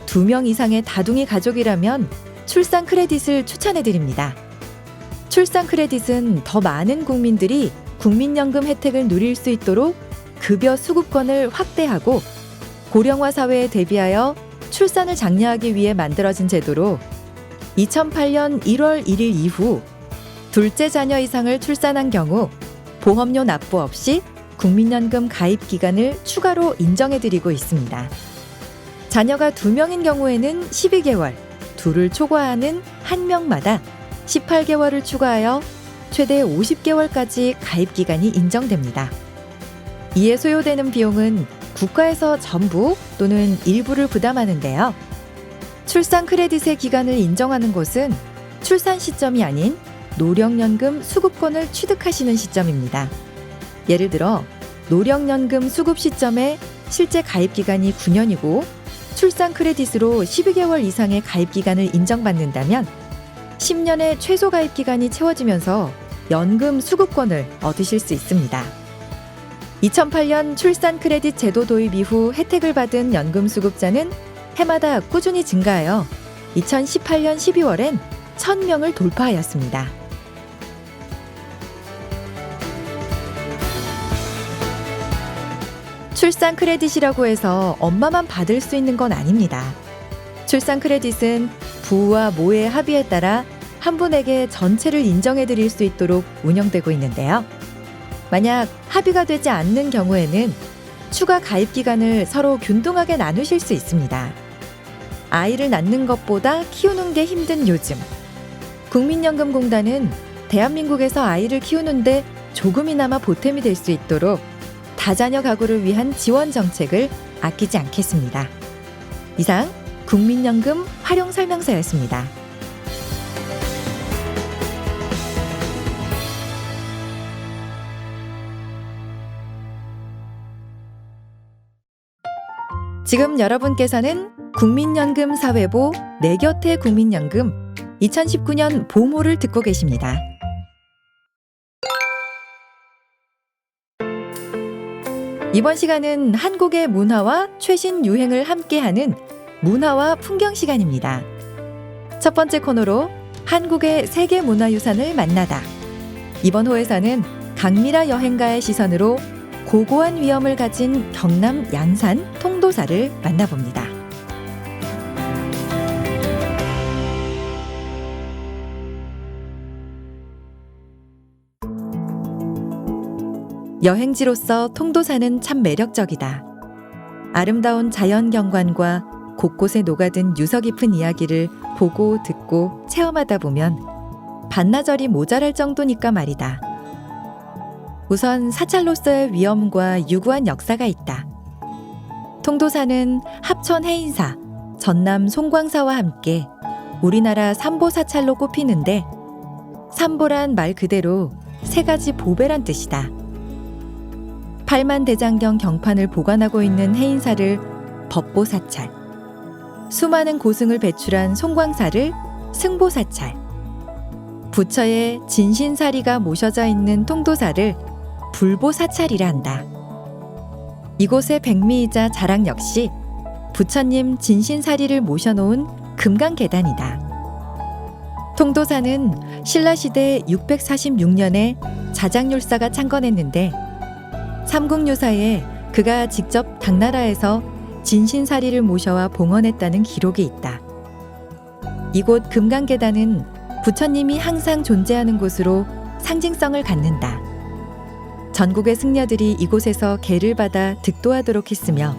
2명 이상의 다둥이 가족이라면 출산 크레딧을 추천해 드립니다. 출산 크레딧은 더 많은 국민들이 국민연금 혜택을 누릴 수 있도록 급여 수급권을 확대하고 고령화 사회에 대비하여 출산을 장려하기 위해 만들어진 제도로 2008년 1월 1일 이후 둘째 자녀 이상을 출산한 경우 보험료 납부 없이 국민연금 가입 기간을 추가로 인정해드리고 있습니다. 자녀가 2명인 경우에는 12개월, 둘을 초과하는 한 명마다 18개월을 추가하여 최대 50개월까지 가입 기간이 인정됩니다. 이에 소요되는 비용은 국가에서 전부 또는 일부를 부담하는데요. 출산 크레딧의 기간을 인정하는 것은 출산 시점이 아닌 노령연금 수급권을 취득하시는 시점입니다. 예를 들어 노령연금 수급 시점에 실제 가입 기간이 9년이고 출산 크레딧으로 12개월 이상의 가입 기간을 인정받는다면 10년의 최소 가입 기간이 채워지면서 연금 수급권을 얻으실 수 있습니다. 2008년 출산 크레딧 제도 도입 이후 혜택을 받은 연금 수급자는 해마다 꾸준히 증가하여 2018년 12월엔 1,000명을 돌파하였습니다. 출산 크레딧이라고 해서 엄마만 받을 수 있는 건 아닙니다. 출산 크레딧은 부와 모의 합의에 따라 한 분에게 전체를 인정해 드릴 수 있도록 운영되고 있는데요. 만약 합의가 되지 않는 경우에는 추가 가입 기간을 서로 균등하게 나누실 수 있습니다. 아이를 낳는 것보다 키우는 게 힘든 요즘, 국민연금공단은 대한민국에서 아이를 키우는데 조금이나마 보탬이 될 수 있도록 다자녀 가구를 위한 지원 정책을 아끼지 않겠습니다. 이상 국민연금 활용 설명서였습니다. 지금 여러분께서는 국민연금 사회보 내 곁의 국민연금 2019년 보모를 듣고 계십니다. 이번 시간은 한국의 문화와 최신 유행을 함께하는 문화와 풍경 시간입니다. 첫 번째 코너로 한국의 세계문화유산을 만나다. 이번 호에서는 강미라 여행가의 시선으로 고고한 위엄을 가진 경남 양산 통도사를 만나봅니다. 여행지로서 통도사는 참 매력적이다. 아름다운 자연 경관과 곳곳에 녹아든 유서 깊은 이야기를 보고 듣고 체험하다 보면 반나절이 모자랄 정도니까 말이다. 우선 사찰로서의 위엄과 유구한 역사가 있다. 통도사는 합천 해인사, 전남 송광사와 함께 우리나라 삼보 사찰로 꼽히는데 삼보란 말 그대로 세 가지 보배란 뜻이다. 팔만대장경 경판을 보관하고 있는 해인사를 법보사찰, 수많은 고승을 배출한 송광사를 승보사찰, 부처의 진신사리가 모셔져 있는 통도사를 불보사찰이라 한다. 이곳의 백미이자 자랑 역시 부처님 진신사리를 모셔놓은 금강계단이다. 통도사는 신라시대 646년에 자장율사가 창건했는데 삼국유사에 그가 직접 당나라에서 진신사리를 모셔와 봉헌했다는 기록이 있다. 이곳 금강계단은 부처님이 항상 존재하는 곳으로 상징성을 갖는다. 전국의 승려들이 이곳에서 계를 받아 득도하도록 했으며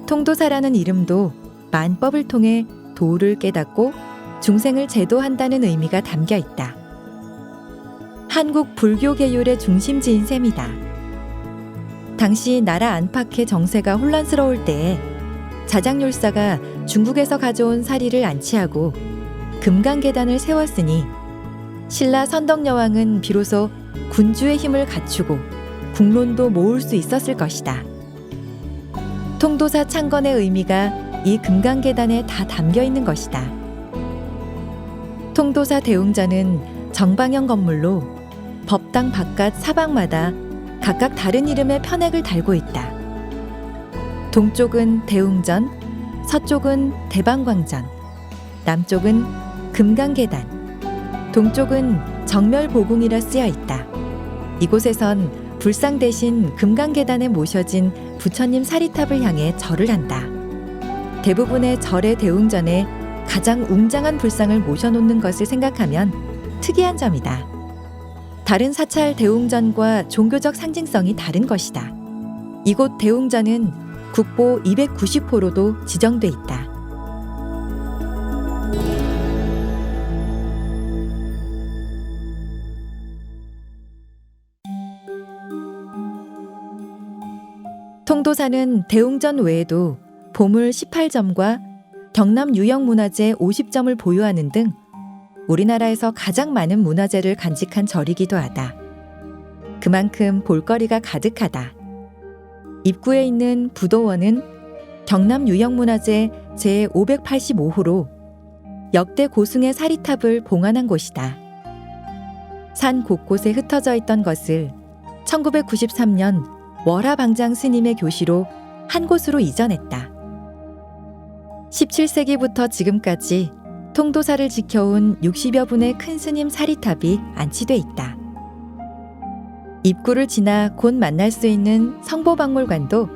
통도사라는 이름도 만법을 통해 도를 깨닫고 중생을 제도한다는 의미가 담겨 있다. 한국 불교 계율의 중심지인 셈이다. 당시 나라 안팎의 정세가 혼란스러울 때에 자장율사가 중국에서 가져온 사리를 안치하고 금강계단을 세웠으니 신라 선덕여왕은 비로소 군주의 힘을 갖추고 국론도 모을 수 있었을 것이다. 통도사 창건의 의미가 이 금강계단에 다 담겨 있는 것이다. 통도사 대웅전은 정방형 건물로 법당 바깥 사방마다 각각 다른 이름의 편액을 달고 있다. 동쪽은 대웅전, 서쪽은 대방광전, 남쪽은 금강계단, 동쪽은 정멸보궁이라 쓰여 있다. 이곳에선 불상 대신 금강계단에 모셔진 부처님 사리탑을 향해 절을 한다. 대부분의 절의 대웅전에 가장 웅장한 불상을 모셔놓는 것을 생각하면 특이한 점이다. 다른 사찰 대웅전과 종교적 상징성이 다른 것이다. 이곳 대웅전은 국보 290호로도 지정돼 있다. 통도사는 대웅전 외에도 보물 18점과 경남 유형문화재 50점을 보유하는 등 우리나라에서 가장 많은 문화재를 간직한 절이기도 하다. 그만큼 볼거리가 가득하다. 입구에 있는 부도원은 경남 유형문화재 제585호로 역대 고승의 사리탑을 봉안한 곳이다. 산 곳곳에 흩어져 있던 것을 1993년 월하방장 스님의 교시로 한 곳으로 이전했다. 17세기부터 지금까지 통도사를 지켜온 60여 분의 큰 스님 사리탑이 안치돼 있다. 입구를 지나 곧 만날 수 있는 성보박물관도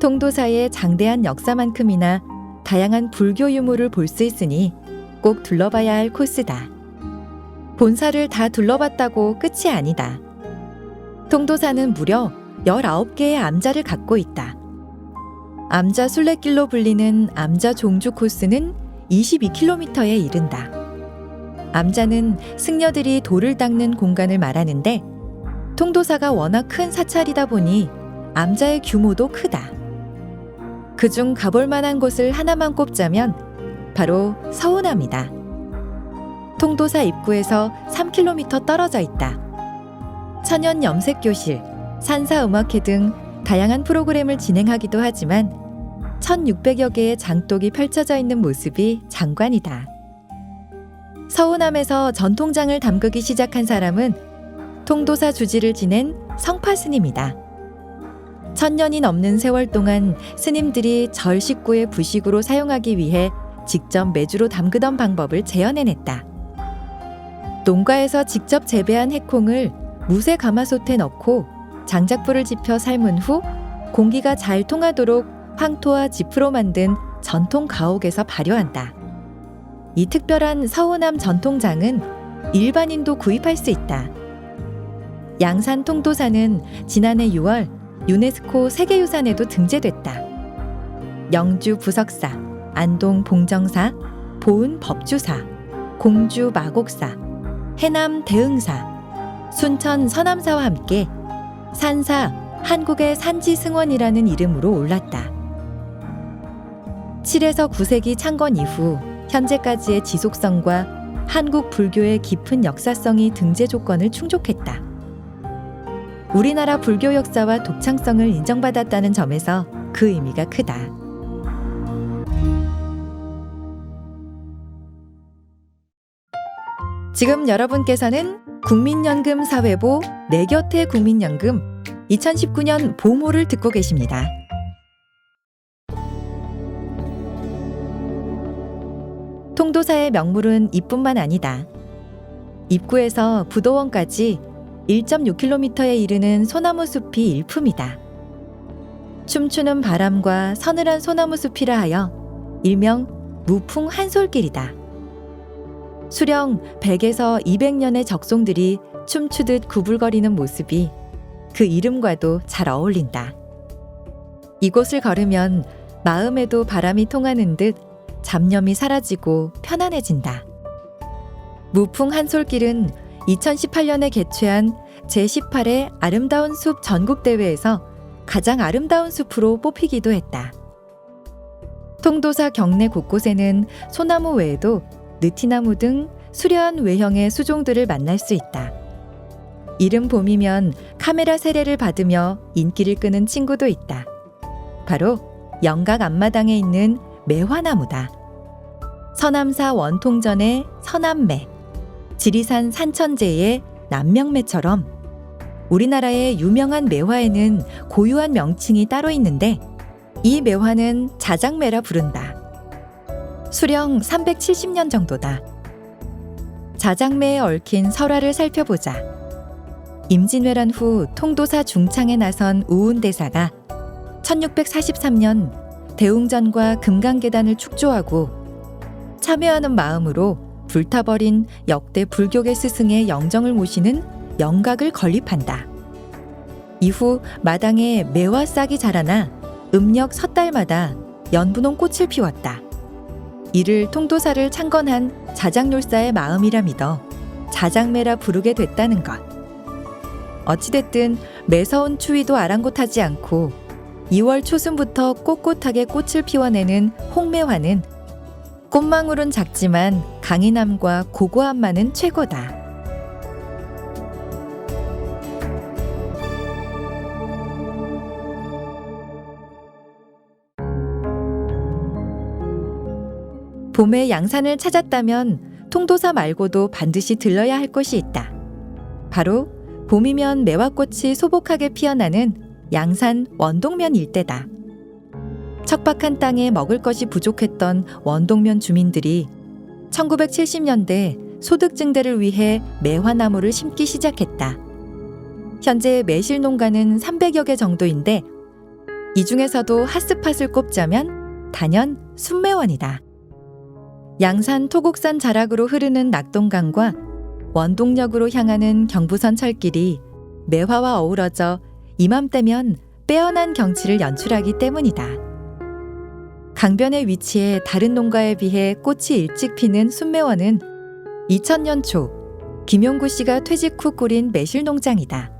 통도사의 장대한 역사만큼이나 다양한 불교 유물을 볼 수 있으니 꼭 둘러봐야 할 코스다. 본사를 다 둘러봤다고 끝이 아니다. 통도사는 무려 19개의 암자를 갖고 있다. 암자 순례길로 불리는 암자 종주 코스는 22km에 이른다. 암자는 승려들이 돌을 닦는 공간을 말하는데 통도사가 워낙 큰 사찰이다 보니 암자의 규모도 크다. 그중 가볼 만한 곳을 하나만 꼽자면 바로 서운암이다. 통도사 입구에서 3km 떨어져 있다. 천연 염색교실, 산사음악회 등 다양한 프로그램을 진행하기도 하지만 1600여 개의 장독이 펼쳐져 있는 모습이 장관이다. 서운암에서 전통장을 담그기 시작한 사람은 통도사 주지를 지낸 성파 스님이다. 1000년이 넘는 세월 동안 스님들이 절 식구의 부식으로 사용하기 위해 직접 메주로 담그던 방법을 재현해냈다. 농가에서 직접 재배한 해콩을 무쇠 가마솥에 넣고 장작불을 지펴 삶은 후 공기가 잘 통하도록 황토와 지프로 만든 전통 가옥에서 발효한다. 이 특별한 서운암 전통장은 일반인도 구입할 수 있다. 양산 통도사는 지난해 6월 유네스코 세계유산에도 등재됐다. 영주 부석사, 안동 봉정사, 보은 법주사, 공주 마곡사, 해남 대흥사, 순천 서남사와 함께 산사 한국의 산지승원이라는 이름으로 올랐다. 7에서 9세기 창건 이후 현재까지의 지속성과 한국 불교의 깊은 역사성이 등재 조건을 충족했다. 우리나라 불교 역사와 독창성을 인정받았다는 점에서 그 의미가 크다. 지금 여러분께서는 국민연금 사회보 내 곁에 국민연금 2019년 보모를 듣고 계십니다. 통도사의 명물은 이뿐만 아니다. 입구에서 부도원까지 1.6km에 이르는 소나무 숲이 일품이다. 춤추는 바람과 서늘한 소나무 숲이라 하여 일명 무풍 한솔길이다. 수령 100에서 200년의 적송들이 춤추듯 구불거리는 모습이 그 이름과도 잘 어울린다. 이곳을 걸으면 마음에도 바람이 통하는 듯 잡념이 사라지고 편안해진다. 무풍 한솔길은 2018년에 개최한 제18회 아름다운 숲 전국대회에서 가장 아름다운 숲으로 뽑히기도 했다. 통도사 경내 곳곳에는 소나무 외에도 느티나무 등 수려한 외형의 수종들을 만날 수 있다. 이른 봄이면 카메라 세례를 받으며 인기를 끄는 친구도 있다. 바로 영각 앞마당에 있는 매화나무다. 서남사 원통전의 서남매, 지리산 산천제의 남명매처럼 우리나라의 유명한 매화에는 고유한 명칭이 따로 있는데 이 매화는 자작매라 부른다. 수령 370년 정도다. 자작매에 얽힌 설화를 살펴보자. 임진왜란 후 통도사 중창에 나선 우운대사가 1643년 대웅전과 금강계단을 축조하고 참여하는 마음으로 불타버린 역대 불교계 스승의 영정을 모시는 영각을 건립한다. 이후 마당에 매화 싹이 자라나 음력 섣달마다 연분홍 꽃을 피웠다. 이를 통도사를 창건한 자작률사의 마음이라 믿어 자작매라 부르게 됐다는 것. 어찌됐든 매서운 추위도 아랑곳하지 않고 2월 초순부터 꼿꼿하게 꽃을 피워내는 홍매화는 꽃망울은 작지만 강인함과 고고함만은 최고다. 봄에 양산을 찾았다면 통도사 말고도 반드시 들러야 할 곳이 있다. 바로 봄이면 매화꽃이 소복하게 피어나는 양산 원동면 일대다. 척박한 땅에 먹을 것이 부족했던 원동면 주민들이 1970년대 소득 증대를 위해 매화나무를 심기 시작했다. 현재 매실 농가는 300여 개 정도인데 이 중에서도 핫스팟을 꼽자면 단연 순매원이다. 양산 토곡산 자락으로 흐르는 낙동강과 원동역으로 향하는 경부선 철길이 매화와 어우러져 이맘때면 빼어난 경치를 연출하기 때문이다. 강변에 위치해 다른 농가에 비해 꽃이 일찍 피는 순매원은 2000년 초 김용구 씨가 퇴직 후 꾸린 매실농장이다.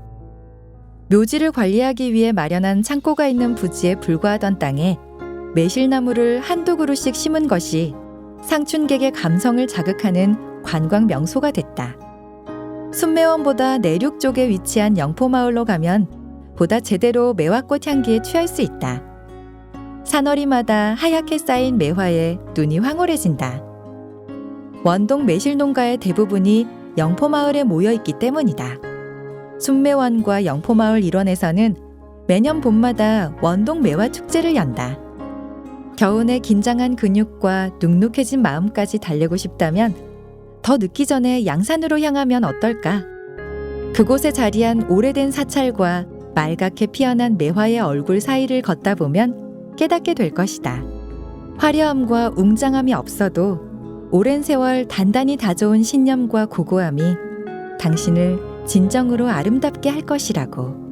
묘지를 관리하기 위해 마련한 창고가 있는 부지에 불과하던 땅에 매실나무를 한두 그루씩 심은 것이 상춘객의 감성을 자극하는 관광 명소가 됐다. 순매원보다 내륙 쪽에 위치한 영포마을로 가면 보다 제대로 매화꽃 향기에 취할 수 있다. 산허리마다 하얗게 쌓인 매화에 눈이 황홀해진다. 원동 매실농가의 대부분이 영포마을에 모여있기 때문이다. 순매원과 영포마을 일원에서는 매년 봄마다 원동 매화 축제를 연다. 겨우내 긴장한 근육과 눅눅해진 마음까지 달래고 싶다면 더 늦기 전에 양산으로 향하면 어떨까? 그곳에 자리한 오래된 사찰과 말갛게 피어난 매화의 얼굴 사이를 걷다 보면 깨닫게 될 것이다. 화려함과 웅장함이 없어도 오랜 세월 단단히 다져온 신념과 고고함이 당신을 진정으로 아름답게 할 것이라고.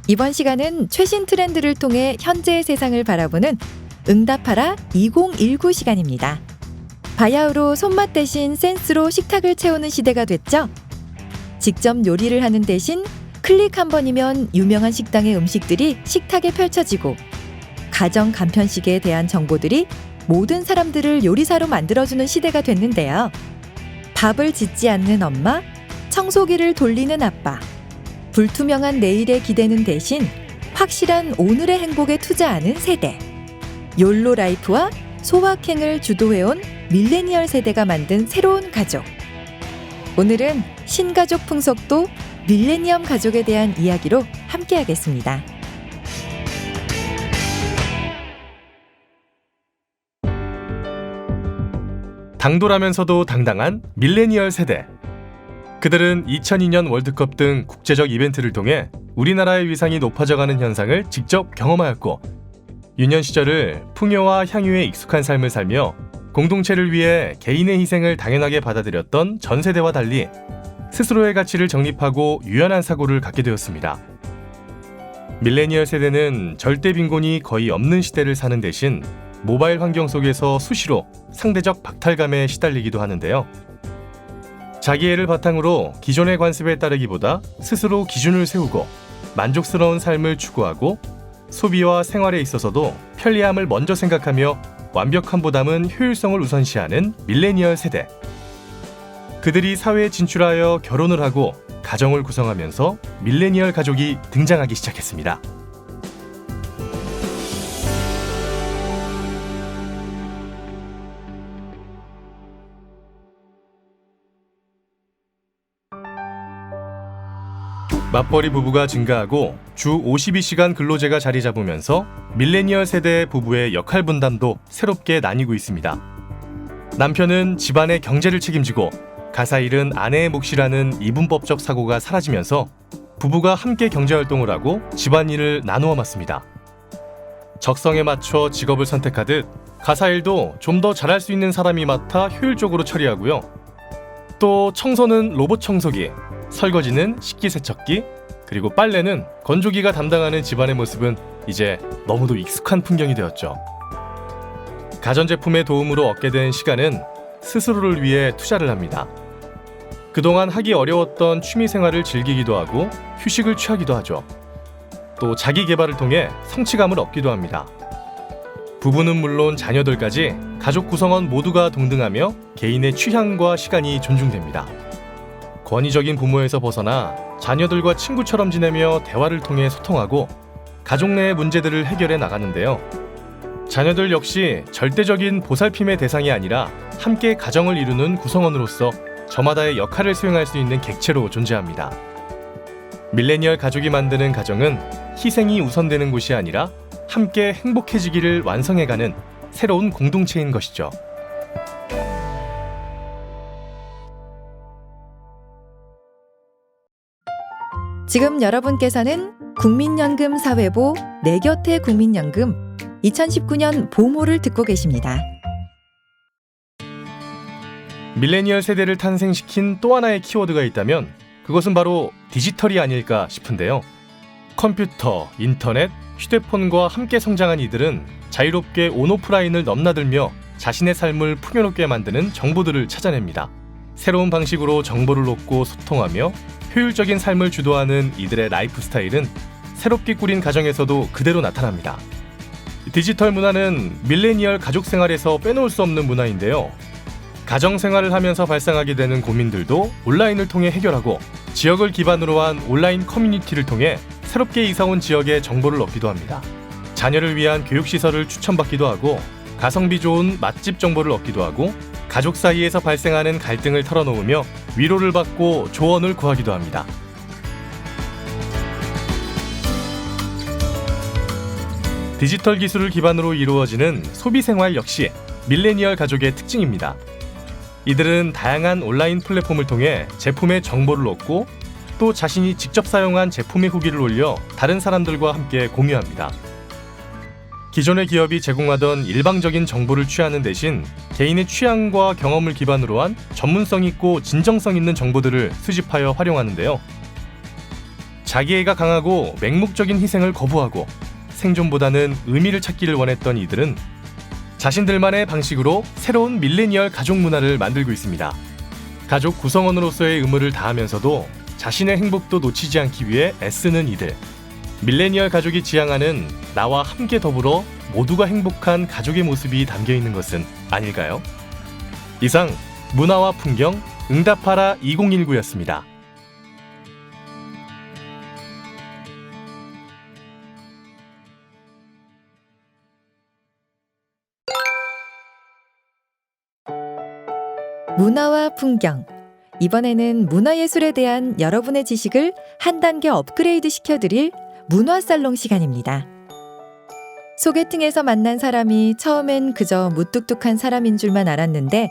이번 시간은 최신 트렌드를 통해 현재의 세상을 바라보는 응답하라 2019 시간입니다. 바야흐로 손맛 대신 센스로 식탁을 채우는 시대가 됐죠. 직접 요리를 하는 대신 클릭 한 번이면 유명한 식당의 음식들이 식탁에 펼쳐지고 가정 간편식에 대한 정보들이 모든 사람들을 요리사로 만들어주는 시대가 됐는데요. 밥을 짓지 않는 엄마, 청소기를 돌리는 아빠, 불투명한 내일에 기대는 대신 확실한 오늘의 행복에 투자하는 세대. 욜로 라이프와 소확행을 주도해온 밀레니얼 세대가 만든 새로운 가족. 오늘은 신가족 풍속도 밀레니엄 가족에 대한 이야기로 함께하겠습니다. 당돌하면서도 당당한 밀레니얼 세대. 그들은 2002년 월드컵 등 국제적 이벤트를 통해 우리나라의 위상이 높아져가는 현상을 직접 경험하였고 유년 시절을 풍요와 향유에 익숙한 삶을 살며 공동체를 위해 개인의 희생을 당연하게 받아들였던 전 세대와 달리 스스로의 가치를 정립하고 유연한 사고를 갖게 되었습니다. 밀레니얼 세대는 절대 빈곤이 거의 없는 시대를 사는 대신 모바일 환경 속에서 수시로 상대적 박탈감에 시달리기도 하는데요. 자기애를 바탕으로 기존의 관습에 따르기보다 스스로 기준을 세우고 만족스러운 삶을 추구하고 소비와 생활에 있어서도 편리함을 먼저 생각하며 완벽함보다는 효율성을 우선시하는 밀레니얼 세대. 그들이 사회에 진출하여 결혼을 하고 가정을 구성하면서 밀레니얼 가족이 등장하기 시작했습니다. 맞벌이 부부가 증가하고 주 52시간 근로제가 자리 잡으면서 밀레니얼 세대의 부부의 역할 분담도 새롭게 나뉘고 있습니다. 남편은 집안의 경제를 책임지고 가사일은 아내의 몫이라는 이분법적 사고가 사라지면서 부부가 함께 경제활동을 하고 집안일을 나누어 맡습니다. 적성에 맞춰 직업을 선택하듯 가사일도 좀 더 잘할 수 있는 사람이 맡아 효율적으로 처리하고요. 또 청소는 로봇 청소기, 설거지는 식기세척기, 그리고 빨래는 건조기가 담당하는 집안의 모습은 이제 너무도 익숙한 풍경이 되었죠. 가전제품의 도움으로 얻게 된 시간은 스스로를 위해 투자를 합니다. 그동안 하기 어려웠던 취미생활을 즐기기도 하고 휴식을 취하기도 하죠. 또 자기 개발을 통해 성취감을 얻기도 합니다. 부부는 물론 자녀들까지 가족 구성원 모두가 동등하며 개인의 취향과 시간이 존중됩니다. 권위적인 부모에서 벗어나 자녀들과 친구처럼 지내며 대화를 통해 소통하고 가족 내의 문제들을 해결해 나가는데요. 자녀들 역시 절대적인 보살핌의 대상이 아니라 함께 가정을 이루는 구성원으로서 저마다의 역할을 수행할 수 있는 객체로 존재합니다. 밀레니얼 가족이 만드는 가정은 희생이 우선되는 곳이 아니라 함께 행복해지기를 완성해가는 새로운 공동체인 것이죠. 지금 여러분께서는 국민연금 사회보 내 곁에 국민연금 2019년 보모를 듣고 계십니다. 밀레니얼 세대를 탄생시킨 또 하나의 키워드가 있다면 그것은 바로 디지털이 아닐까 싶은데요. 컴퓨터, 인터넷, 휴대폰과 함께 성장한 이들은 자유롭게 온오프라인을 넘나들며 자신의 삶을 풍요롭게 만드는 정보들을 찾아냅니다. 새로운 방식으로 정보를 얻고 소통하며 효율적인 삶을 주도하는 이들의 라이프 스타일은 새롭게 꾸린 가정에서도 그대로 나타납니다. 디지털 문화는 밀레니얼 가족 생활에서 빼놓을 수 없는 문화인데요. 가정 생활을 하면서 발생하게 되는 고민들도 온라인을 통해 해결하고 지역을 기반으로 한 온라인 커뮤니티를 통해 새롭게 이사온 지역의 정보를 얻기도 합니다. 자녀를 위한 교육시설을 추천받기도 하고 가성비 좋은 맛집 정보를 얻기도 하고 가족 사이에서 발생하는 갈등을 털어놓으며 위로를 받고 조언을 구하기도 합니다. 디지털 기술을 기반으로 이루어지는 소비생활 역시 밀레니얼 가족의 특징입니다. 이들은 다양한 온라인 플랫폼을 통해 제품의 정보를 얻고 또 자신이 직접 사용한 제품의 후기를 올려 다른 사람들과 함께 공유합니다. 기존의 기업이 제공하던 일방적인 정보를 취하는 대신 개인의 취향과 경험을 기반으로 한 전문성 있고 진정성 있는 정보들을 수집하여 활용하는데요. 자기애가 강하고 맹목적인 희생을 거부하고 생존보다는 의미를 찾기를 원했던 이들은 자신들만의 방식으로 새로운 밀레니얼 가족 문화를 만들고 있습니다. 가족 구성원으로서의 의무를 다하면서도 자신의 행복도 놓치지 않기 위해 애쓰는 이들. 밀레니얼 가족이 지향하는 나와 함께 더불어 모두가 행복한 가족의 모습이 담겨 있는 것은 아닐까요? 이상 문화와 풍경 응답하라 2019였습니다. 문화와 풍경. 이번에는 문화예술에 대한 여러분의 지식을 한 단계 업그레이드 시켜드릴 문화살롱 시간입니다. 소개팅에서 만난 사람이 처음엔 그저 무뚝뚝한 사람인 줄만 알았는데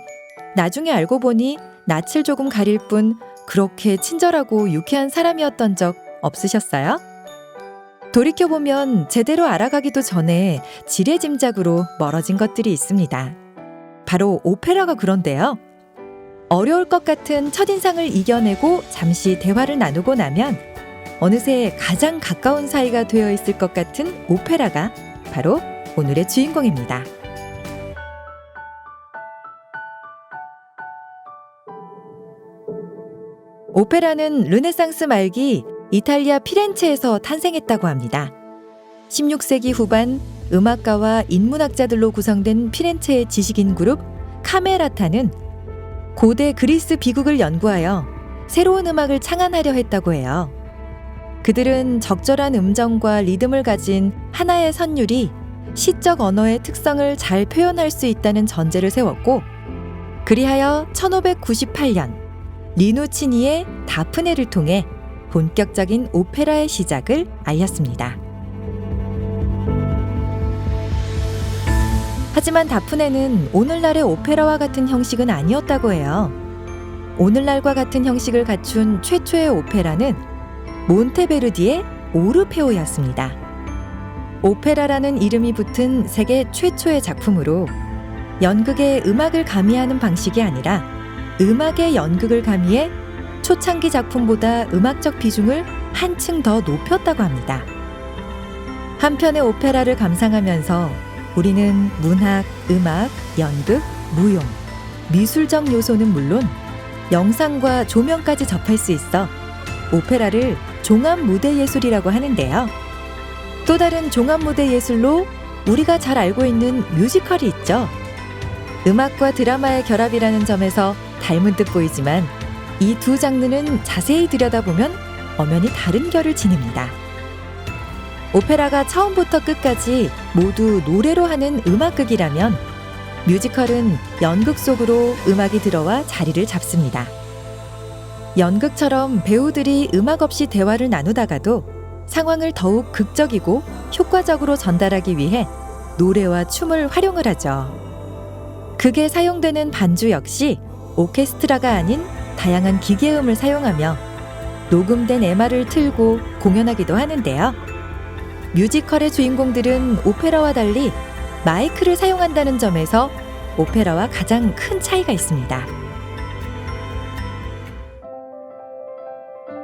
나중에 알고 보니 낯을 조금 가릴 뿐 그렇게 친절하고 유쾌한 사람이었던 적 없으셨어요? 돌이켜보면 제대로 알아가기도 전에 지레짐작으로 멀어진 것들이 있습니다. 바로 오페라가 그런데요. 어려울 것 같은 첫인상을 이겨내고 잠시 대화를 나누고 나면 어느새 가장 가까운 사이가 되어 있을 것 같은 오페라가 바로 오늘의 주인공입니다. 오페라는 르네상스 말기 이탈리아 피렌체에서 탄생했다고 합니다. 16세기 후반 음악가와 인문학자들로 구성된 피렌체의 지식인 그룹 카메라타는 고대 그리스 비극을 연구하여 새로운 음악을 창안하려 했다고 해요. 그들은 적절한 음정과 리듬을 가진 하나의 선율이 시적 언어의 특성을 잘 표현할 수 있다는 전제를 세웠고, 그리하여 1598년 리누치니의 다프네를 통해 본격적인 오페라의 시작을 알렸습니다. 하지만 다프네는 오늘날의 오페라와 같은 형식은 아니었다고 해요. 오늘날과 같은 형식을 갖춘 최초의 오페라는 몬테베르디의 오르페오였습니다. 오페라라는 이름이 붙은 세계 최초의 작품으로 연극의 음악을 가미하는 방식이 아니라 음악의 연극을 가미해 초창기 작품보다 음악적 비중을 한층 더 높였다고 합니다. 한편의 오페라를 감상하면서 우리는 문학, 음악, 연극, 무용, 미술적 요소는 물론 영상과 조명까지 접할 수 있어 오페라를 종합 무대 예술이라고 하는데요. 또 다른 종합 무대 예술로 우리가 잘 알고 있는 뮤지컬이 있죠. 음악과 드라마의 결합이라는 점에서 닮은 듯 보이지만 이 두 장르는 자세히 들여다보면 엄연히 다른 결을 지닙니다. 오페라가 처음부터 끝까지 모두 노래로 하는 음악극이라면 뮤지컬은 연극 속으로 음악이 들어와 자리를 잡습니다. 연극처럼 배우들이 음악 없이 대화를 나누다가도 상황을 더욱 극적이고 효과적으로 전달하기 위해 노래와 춤을 활용을 하죠. 극에 사용되는 반주 역시 오케스트라가 아닌 다양한 기계음을 사용하며 녹음된 MR을 틀고 공연하기도 하는데요. 뮤지컬의 주인공들은 오페라와 달리 마이크를 사용한다는 점에서 오페라와 가장 큰 차이가 있습니다.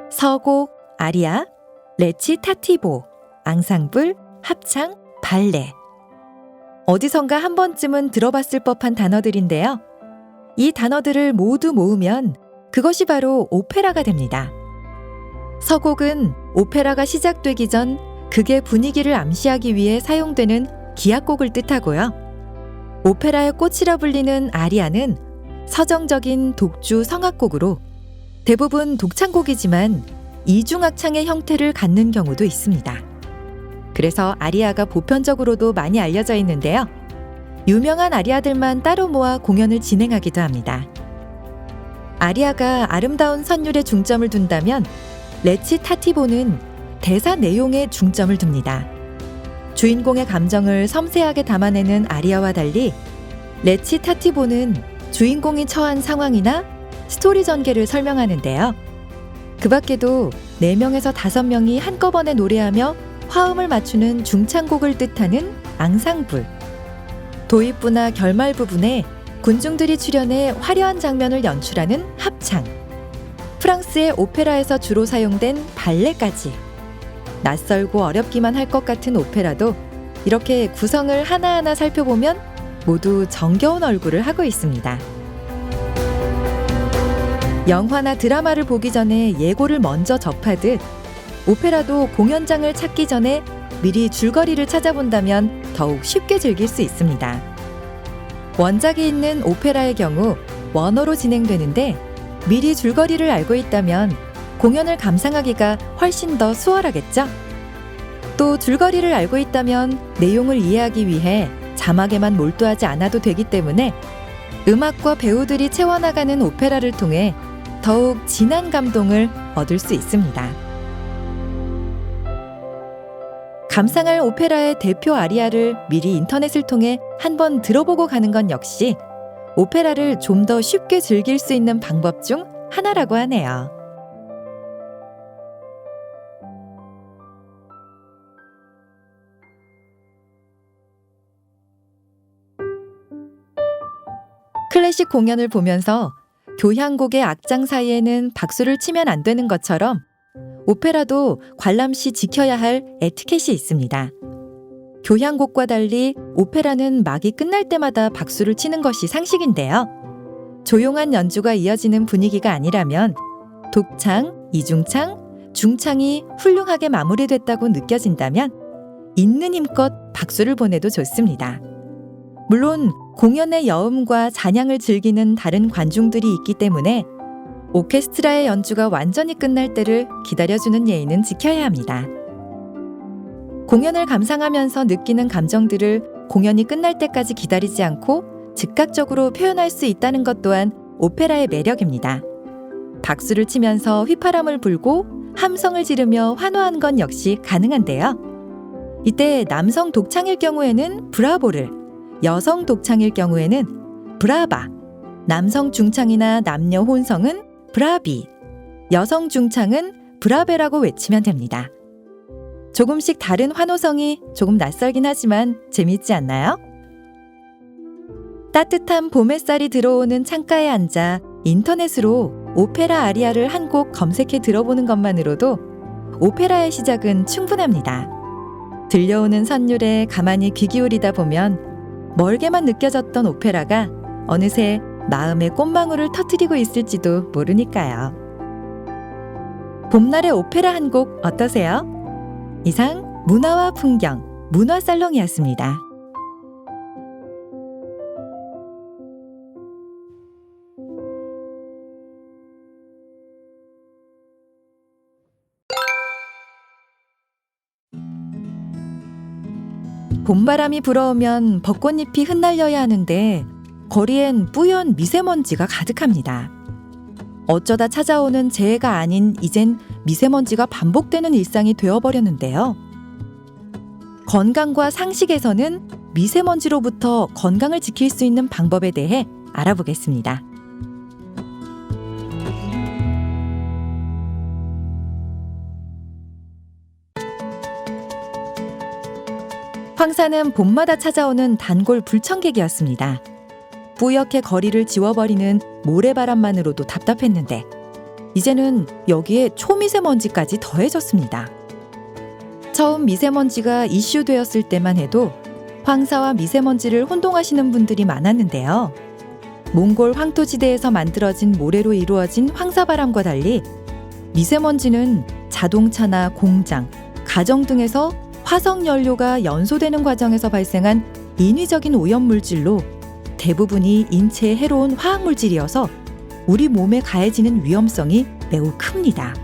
서곡, 아리아, 레치타티보, 앙상블, 합창, 발레. 어디선가 한 번쯤은 들어봤을 법한 단어들인데요. 이 단어들을 모두 모으면 그것이 바로 오페라가 됩니다. 서곡은 오페라가 시작되기 전 극의 분위기를 암시하기 위해 사용되는 기악곡을 뜻하고요. 오페라의 꽃이라 불리는 아리아는 서정적인 독주 성악곡으로 대부분 독창곡이지만 이중악창의 형태를 갖는 경우도 있습니다. 그래서 아리아가 보편적으로도 많이 알려져 있는데요. 유명한 아리아들만 따로 모아 공연을 진행하기도 합니다. 아리아가 아름다운 선율에 중점을 둔다면 레치타티보는 대사 내용에 중점을 둡니다. 주인공의 감정을 섬세하게 담아내는 아리아와 달리 레치타티보는 주인공이 처한 상황이나 스토리 전개를 설명하는데요. 그 밖에도 4명에서 5명이 한꺼번에 노래하며 화음을 맞추는 중창곡을 뜻하는 앙상블, 도입부나 결말 부분에 군중들이 출연해 화려한 장면을 연출하는 합창, 프랑스의 오페라에서 주로 사용된 발레까지 낯설고 어렵기만 할 것 같은 오페라도 이렇게 구성을 하나하나 살펴보면 모두 정겨운 얼굴을 하고 있습니다. 영화나 드라마를 보기 전에 예고를 먼저 접하듯 오페라도 공연장을 찾기 전에 미리 줄거리를 찾아본다면 더욱 쉽게 즐길 수 있습니다. 원작이 있는 오페라의 경우 원어로 진행되는데 미리 줄거리를 알고 있다면 공연을 감상하기가 훨씬 더 수월하겠죠? 또 줄거리를 알고 있다면 내용을 이해하기 위해 자막에만 몰두하지 않아도 되기 때문에 음악과 배우들이 채워나가는 오페라를 통해 더욱 진한 감동을 얻을 수 있습니다. 감상할 오페라의 대표 아리아를 미리 인터넷을 통해 한번 들어보고 가는 건 역시 오페라를 좀 더 쉽게 즐길 수 있는 방법 중 하나라고 하네요. 클래식 공연을 보면서 교향곡의 악장 사이에는 박수를 치면 안 되는 것처럼 오페라도 관람 시 지켜야 할 에티켓이 있습니다. 교향곡과 달리 오페라는 막이 끝날 때마다 박수를 치는 것이 상식인데요. 조용한 연주가 이어지는 분위기가 아니라면 독창, 이중창, 중창이 훌륭하게 마무리됐다고 느껴진다면 있는 힘껏 박수를 보내도 좋습니다. 물론 공연의 여음과 잔향을 즐기는 다른 관중들이 있기 때문에 오케스트라의 연주가 완전히 끝날 때를 기다려주는 예의는 지켜야 합니다. 공연을 감상하면서 느끼는 감정들을 공연이 끝날 때까지 기다리지 않고 즉각적으로 표현할 수 있다는 것 또한 오페라의 매력입니다. 박수를 치면서 휘파람을 불고 함성을 지르며 환호한 건 역시 가능한데요. 이때 남성 독창일 경우에는 브라보를, 여성 독창일 경우에는 브라바, 남성 중창이나 남녀 혼성은 브라비, 여성 중창은 브라베라고 외치면 됩니다. 조금씩 다른 환호성이 조금 낯설긴 하지만 재밌지 않나요? 따뜻한 봄 햇살이 들어오는 창가에 앉아 인터넷으로 오페라 아리아를 한 곡 검색해 들어보는 것만으로도 오페라의 시작은 충분합니다. 들려오는 선율에 가만히 귀 기울이다 보면 멀게만 느껴졌던 오페라가 어느새 마음의 꽃망울을 터뜨리고 있을지도 모르니까요. 봄날의 오페라 한 곡 어떠세요? 이상 문화와 풍경, 문화살롱이었습니다. 봄바람이 불어오면 벚꽃잎이 흩날려야 하는데 거리엔 뿌연 미세먼지가 가득합니다. 어쩌다 찾아오는 재해가 아닌 이젠 미세먼지가 반복되는 일상이 되어버렸는데요. 건강과 상식에서는 미세먼지로부터 건강을 지킬 수 있는 방법에 대해 알아보겠습니다. 황사는 봄마다 찾아오는 단골 불청객이었습니다. 뿌옇게 거리를 지워버리는 모래바람만으로도 답답했는데 이제는 여기에 초미세먼지까지 더해졌습니다. 처음 미세먼지가 이슈되었을 때만 해도 황사와 미세먼지를 혼동하시는 분들이 많았는데요. 몽골 황토지대에서 만들어진 모래로 이루어진 황사바람과 달리 미세먼지는 자동차나 공장, 가정 등에서 화석연료가 연소되는 과정에서 발생한 인위적인 오염물질로 대부분이 인체에 해로운 화학물질이어서 우리 몸에 가해지는 위험성이 매우 큽니다.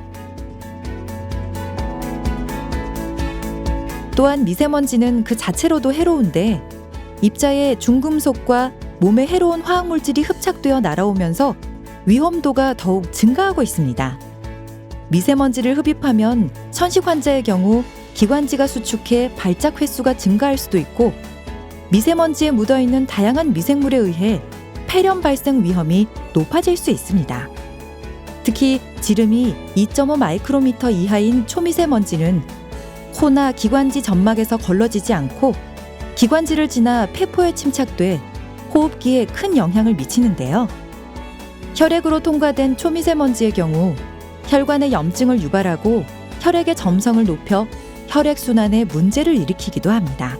또한 미세먼지는 그 자체로도 해로운데 입자에 중금속과 몸에 해로운 화학물질이 흡착되어 날아오면서 위험도가 더욱 증가하고 있습니다. 미세먼지를 흡입하면 천식 환자의 경우 기관지가 수축해 발작 횟수가 증가할 수도 있고 미세먼지에 묻어있는 다양한 미생물에 의해 폐렴 발생 위험이 높아질 수 있습니다. 특히 지름이 2.5 마이크로미터 이하인 초미세먼지는 코나 기관지 점막에서 걸러지지 않고 기관지를 지나 폐포에 침착돼 호흡기에 큰 영향을 미치는데요. 혈액으로 통과된 초미세먼지의 경우 혈관의 염증을 유발하고 혈액의 점성을 높여 혈액순환에 문제를 일으키기도 합니다.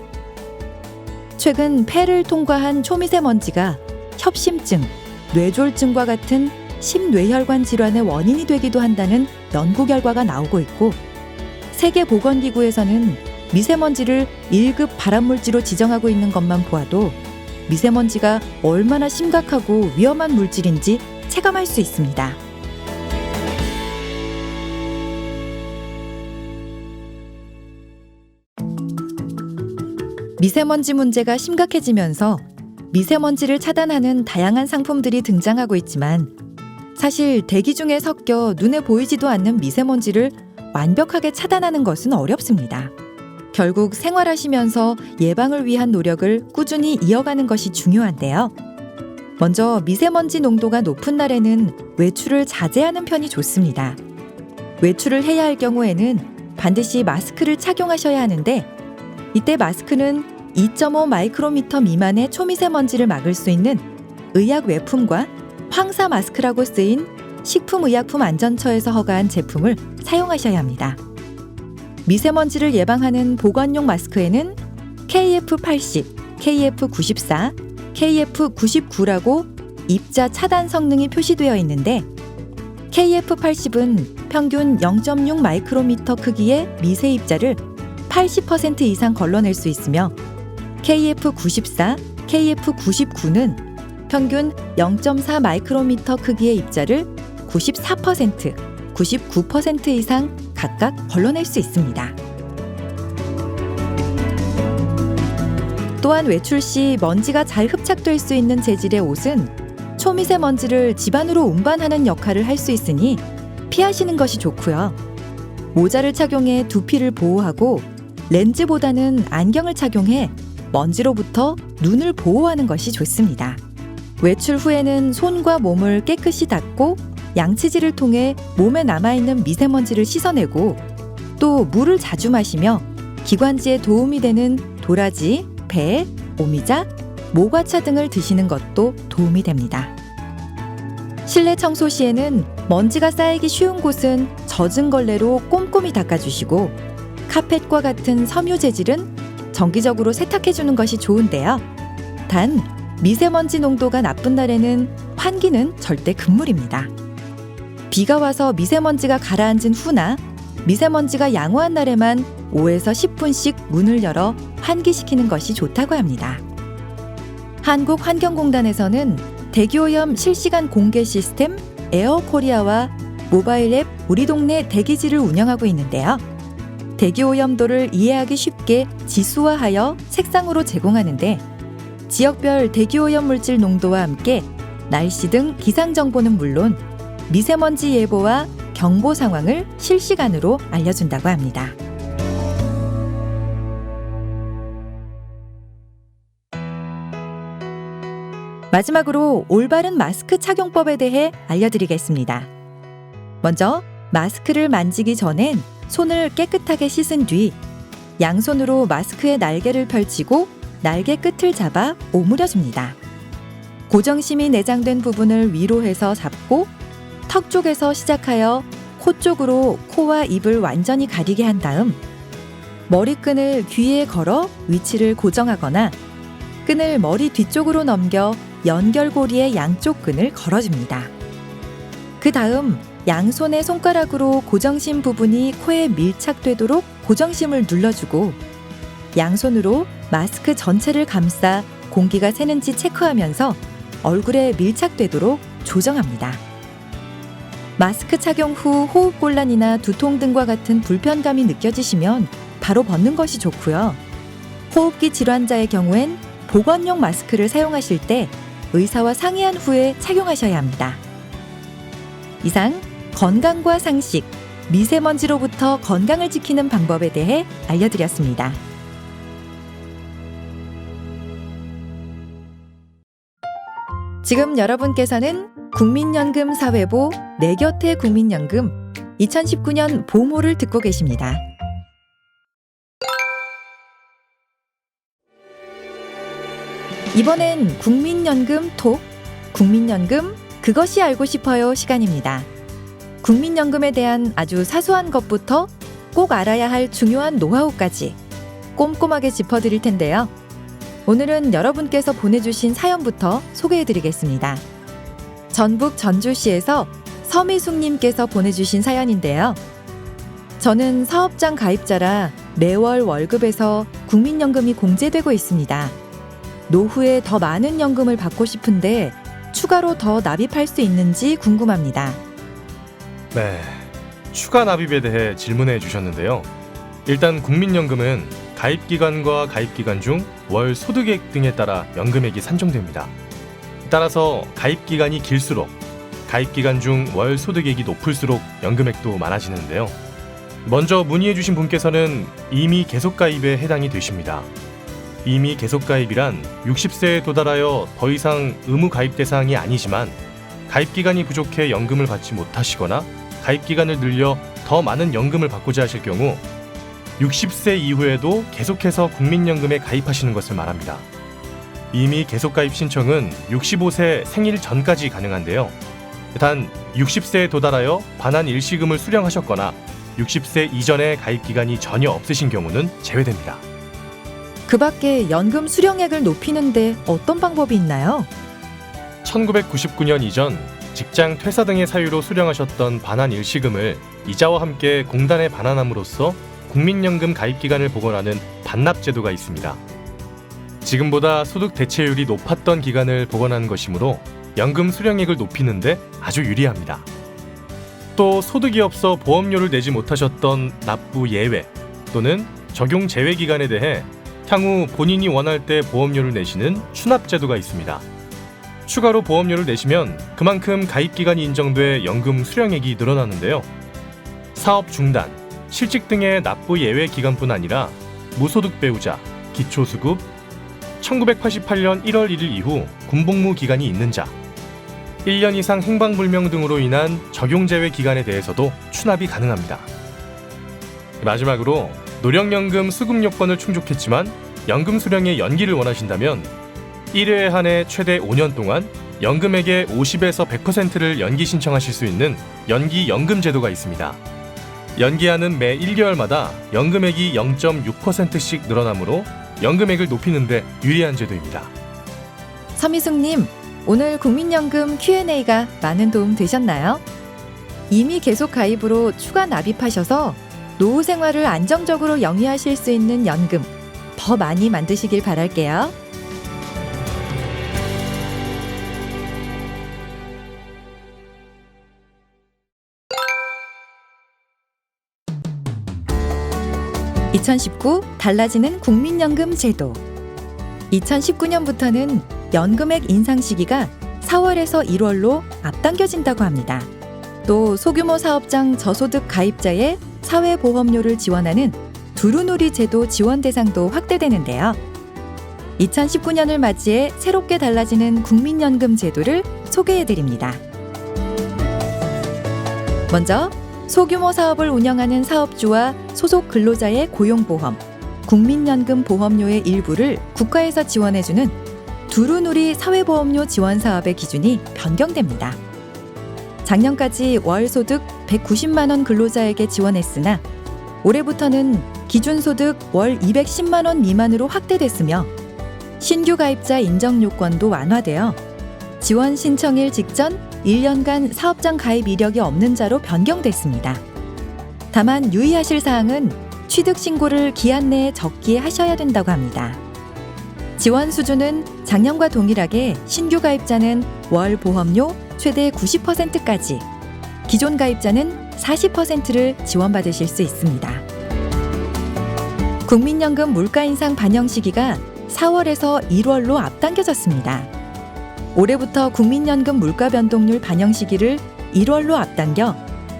최근 폐를 통과한 초미세먼지가 협심증, 뇌졸중과 같은 심뇌혈관 질환의 원인이 되기도 한다는 연구 결과가 나오고 있고 세계보건기구에서는 미세먼지를 1급 발암물질로 지정하고 있는 것만 보아도 미세먼지가 얼마나 심각하고 위험한 물질인지 체감할 수 있습니다. 미세먼지 문제가 심각해지면서 미세먼지를 차단하는 다양한 상품들이 등장하고 있지만 사실 대기 중에 섞여 눈에 보이지도 않는 미세먼지를 완벽하게 차단하는 것은 어렵습니다. 결국 생활하시면서 예방을 위한 노력을 꾸준히 이어가는 것이 중요한데요. 먼저 미세먼지 농도가 높은 날에는 외출을 자제하는 편이 좋습니다. 외출을 해야 할 경우에는 반드시 마스크를 착용하셔야 하는데 이때 마스크는 2.5 마이크로미터 미만의 초미세먼지를 막을 수 있는 의약 외품과 황사 마스크라고 쓰인 식품의약품안전처에서 허가한 제품을 사용하셔야 합니다. 미세먼지를 예방하는 보건용 마스크에는 KF80, KF94, KF99라고 입자 차단 성능이 표시되어 있는데 KF80은 평균 0.6 마이크로미터 크기의 미세 입자를 80% 이상 걸러낼 수 있으며 KF94, KF99는 평균 0.4 마이크로미터 크기의 입자를 94%, 99% 이상 각각 걸러낼 수 있습니다. 또한 외출 시 먼지가 잘 흡착될 수 있는 재질의 옷은 초미세먼지를 집안으로 운반하는 역할을 할 수 있으니 피하시는 것이 좋고요. 모자를 착용해 두피를 보호하고 렌즈보다는 안경을 착용해 먼지로부터 눈을 보호하는 것이 좋습니다. 외출 후에는 손과 몸을 깨끗이 닦고 양치질을 통해 몸에 남아있는 미세먼지를 씻어내고 또 물을 자주 마시며 기관지에 도움이 되는 도라지, 배, 오미자, 모과차 등을 드시는 것도 도움이 됩니다. 실내 청소 시에는 먼지가 쌓이기 쉬운 곳은 젖은 걸레로 꼼꼼히 닦아주시고 카펫과 같은 섬유 재질은 정기적으로 세탁해주는 것이 좋은데요. 단, 미세먼지 농도가 나쁜 날에는 환기는 절대 금물입니다. 비가 와서 미세먼지가 가라앉은 후나 미세먼지가 양호한 날에만 5에서 10분씩 문을 열어 환기시키는 것이 좋다고 합니다. 한국환경공단에서는 대기오염 실시간 공개 시스템 에어코리아와 모바일 앱 우리 동네 대기지를 운영하고 있는데요. 대기오염도를 이해하기 쉽게 지수화하여 색상으로 제공하는데 지역별 대기오염 물질 농도와 함께 날씨 등 기상 정보는 물론 미세먼지 예보와 경보 상황을 실시간으로 알려준다고 합니다. 마지막으로 올바른 마스크 착용법에 대해 알려드리겠습니다. 먼저 마스크를 만지기 전엔 손을 깨끗하게 씻은 뒤 양손으로 마스크의 날개를 펼치고 날개 끝을 잡아 오므려줍니다. 고정심이 내장된 부분을 위로 해서 잡고 턱 쪽에서 시작하여 코 쪽으로 코와 입을 완전히 가리게 한 다음 머리끈을 귀에 걸어 위치를 고정하거나 끈을 머리 뒤쪽으로 넘겨 연결고리의 양쪽 끈을 걸어줍니다. 그 다음 양손의 손가락으로 고정심 부분이 코에 밀착되도록 고정심을 눌러주고 양손으로 마스크 전체를 감싸 공기가 새는지 체크하면서 얼굴에 밀착되도록 조정합니다. 마스크 착용 후 호흡곤란이나 두통 등과 같은 불편감이 느껴지시면 바로 벗는 것이 좋고요. 호흡기 질환자의 경우엔 보건용 마스크를 사용하실 때 의사와 상의한 후에 착용하셔야 합니다. 이상 건강과 상식, 미세먼지로부터 건강을 지키는 방법에 대해 알려드렸습니다. 지금 여러분께서는 국민연금 사회보 내 곁의 국민연금 2019년 보모를 듣고 계십니다. 이번엔 국민연금 톡, 국민연금 그것이 알고 싶어요 시간입니다. 국민연금에 대한 아주 사소한 것부터 꼭 알아야 할 중요한 노하우까지 꼼꼼하게 짚어드릴 텐데요. 오늘은 여러분께서 보내주신 사연부터 소개해드리겠습니다. 전북 전주시에서 서미숙님께서 보내주신 사연인데요. 저는 사업장 가입자라 매월 월급에서 국민연금이 공제되고 있습니다. 노후에 더 많은 연금을 받고 싶은데 추가로 더 납입할 수 있는지 궁금합니다. 네, 추가 납입에 대해 질문해 주셨는데요. 일단 국민연금은 가입기간과 가입기간 중 월 소득액 등에 따라 연금액이 산정됩니다. 따라서 가입기간이 길수록 가입기간 중 월 소득액이 높을수록 연금액도 많아지는데요. 먼저 문의해 주신 분께서는 이미 계속가입에 해당이 되십니다. 이미 계속가입이란 60세에 도달하여 더 이상 의무 가입 대상이 아니지만 가입기간이 부족해 연금을 받지 못하시거나 가입기간을 늘려 더 많은 연금을 받고자 하실 경우 60세 이후에도 계속해서 국민연금에 가입하시는 것을 말합니다. 이미 계속가입 신청은 65세 생일 전까지 가능한데요. 단 60세에 도달하여 반환 일시금을 수령하셨거나 60세 이전에 가입기간이 전혀 없으신 경우는 제외됩니다. 그 밖에 연금 수령액을 높이는데 어떤 방법이 있나요? 1999년 이전 직장 퇴사 등의 사유로 수령하셨던 반환 일시금을 이자와 함께 공단에 반환함으로써 국민연금 가입기간을 복원하는 반납제도가 있습니다. 지금보다 소득 대체율이 높았던 기간을 복원한 것이므로 연금 수령액을 높이는데 아주 유리합니다. 또 소득이 없어 보험료를 내지 못하셨던 납부 예외 또는 적용 제외 기간에 대해 향후 본인이 원할 때 보험료를 내시는 추납제도가 있습니다. 추가로 보험료를 내시면 그만큼 가입기간이 인정돼 연금 수령액이 늘어나는데요. 사업 중단, 실직 등의 납부 예외 기간뿐 아니라 무소득 배우자, 기초수급, 1988년 1월 1일 이후 군복무 기간이 있는 자, 1년 이상 행방불명 등으로 인한 적용제외 기간에 대해서도 추납이 가능합니다. 마지막으로 노령연금 수급 요건을 충족했지만 연금 수령의 연기를 원하신다면 1회에 한해 최대 5년 동안 연금액의 50에서 100%를 연기 신청하실 수 있는 연기연금 제도가 있습니다. 연기하는 매 1개월마다 연금액이 0.6%씩 늘어나므로 연금액을 높이는 데 유리한 제도입니다. 서미숙님, 오늘 국민연금 Q&A가 많은 도움 되셨나요? 이미 계속 가입으로 추가 납입하셔서 노후 생활을 안정적으로 영위하실 수 있는 연금 더 많이 만드시길 바랄게요. (2019) 달라지는 국민연금 제도. 2019년부터는 연금액 인상 시기가 4월에서 1월로 앞당겨진다고 합니다. 또 소규모 사업장 저소득 가입자의 사회보험료를 지원하는 두루누리 제도 지원 대상도 확대되는데요. 2019년을 맞이해 새롭게 달라지는 국민연금 제도를 소개해드립니다. 먼저 소규모 사업을 운영하는 사업주와 소속 근로자의 고용보험, 국민연금 보험료의 일부를 국가에서 지원해주는 두루누리 사회보험료 지원 사업의 기준이 변경됩니다. 작년까지 월 소득 190만 원 근로자에게 지원했으나 올해부터는 기준소득 월 210만 원 미만으로 확대됐으며 신규 가입자 인정 요건도 완화되어 지원 신청일 직전 1년간 사업장 가입 이력이 없는 자로 변경됐습니다. 다만 유의하실 사항은 취득 신고를 기한 내에 적기에 하셔야 된다고 합니다. 지원 수준은 작년과 동일하게 신규 가입자는 월 보험료 최대 90%까지, 기존 가입자는 40%를 지원받으실 수 있습니다. 국민연금 물가 인상 반영 시기가 4월에서 1월로 앞당겨졌습니다. 올해부터 국민연금 물가 변동률 반영 시기를 1월로 앞당겨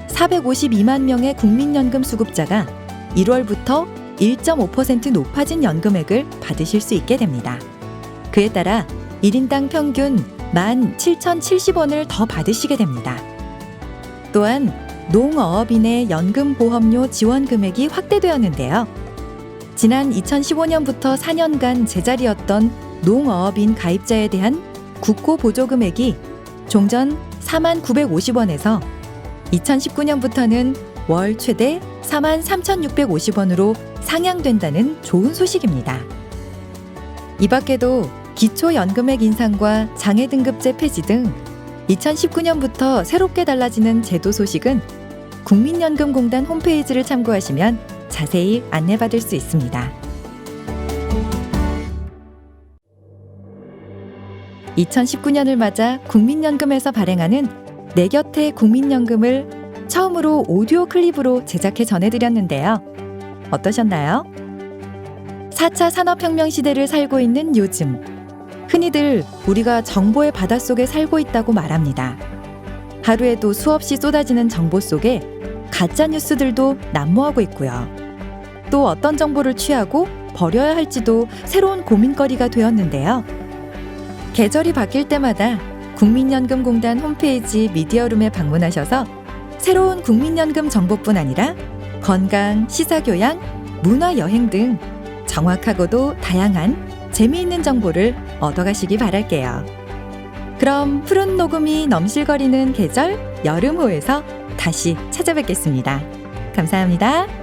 452만 명의 국민연금 수급자가 1월부터 1.5% 높아진 연금액을 받으실 수 있게 됩니다. 그에 따라 1인당 평균 17,070원을 더 받으시게 됩니다. 또한 농어업인의 연금보험료 지원 금액이 확대되었는데요. 지난 2015년부터 4년간 제자리였던 농어업인 가입자에 대한 국고보조금액이 종전 49,950원에서 2019년부터는 월 최대 43,650원으로 상향된다는 좋은 소식입니다. 이 밖에도 기초연금액 인상과 장애등급제 폐지 등 2019년부터 새롭게 달라지는 제도 소식은 국민연금공단 홈페이지를 참고하시면 자세히 안내받을 수 있습니다. 2019년을 맞아 국민연금에서 발행하는 내 곁에 국민연금을 처음으로 오디오 클립으로 제작해 전해드렸는데요. 어떠셨나요? 4차 산업혁명 시대를 살고 있는 요즘, 흔히들 우리가 정보의 바닷속에 살고 있다고 말합니다. 하루에도 수없이 쏟아지는 정보 속에 가짜 뉴스들도 난무하고 있고요. 또 어떤 정보를 취하고 버려야 할지도 새로운 고민거리가 되었는데요. 계절이 바뀔 때마다 국민연금공단 홈페이지 미디어룸에 방문하셔서 새로운 국민연금 정보뿐 아니라 건강, 시사교양, 문화여행 등 정확하고도 다양한 재미있는 정보를 얻어가시기 바랄게요. 그럼 푸른 녹음이 넘실거리는 계절 여름호에서 다시 찾아뵙겠습니다. 감사합니다.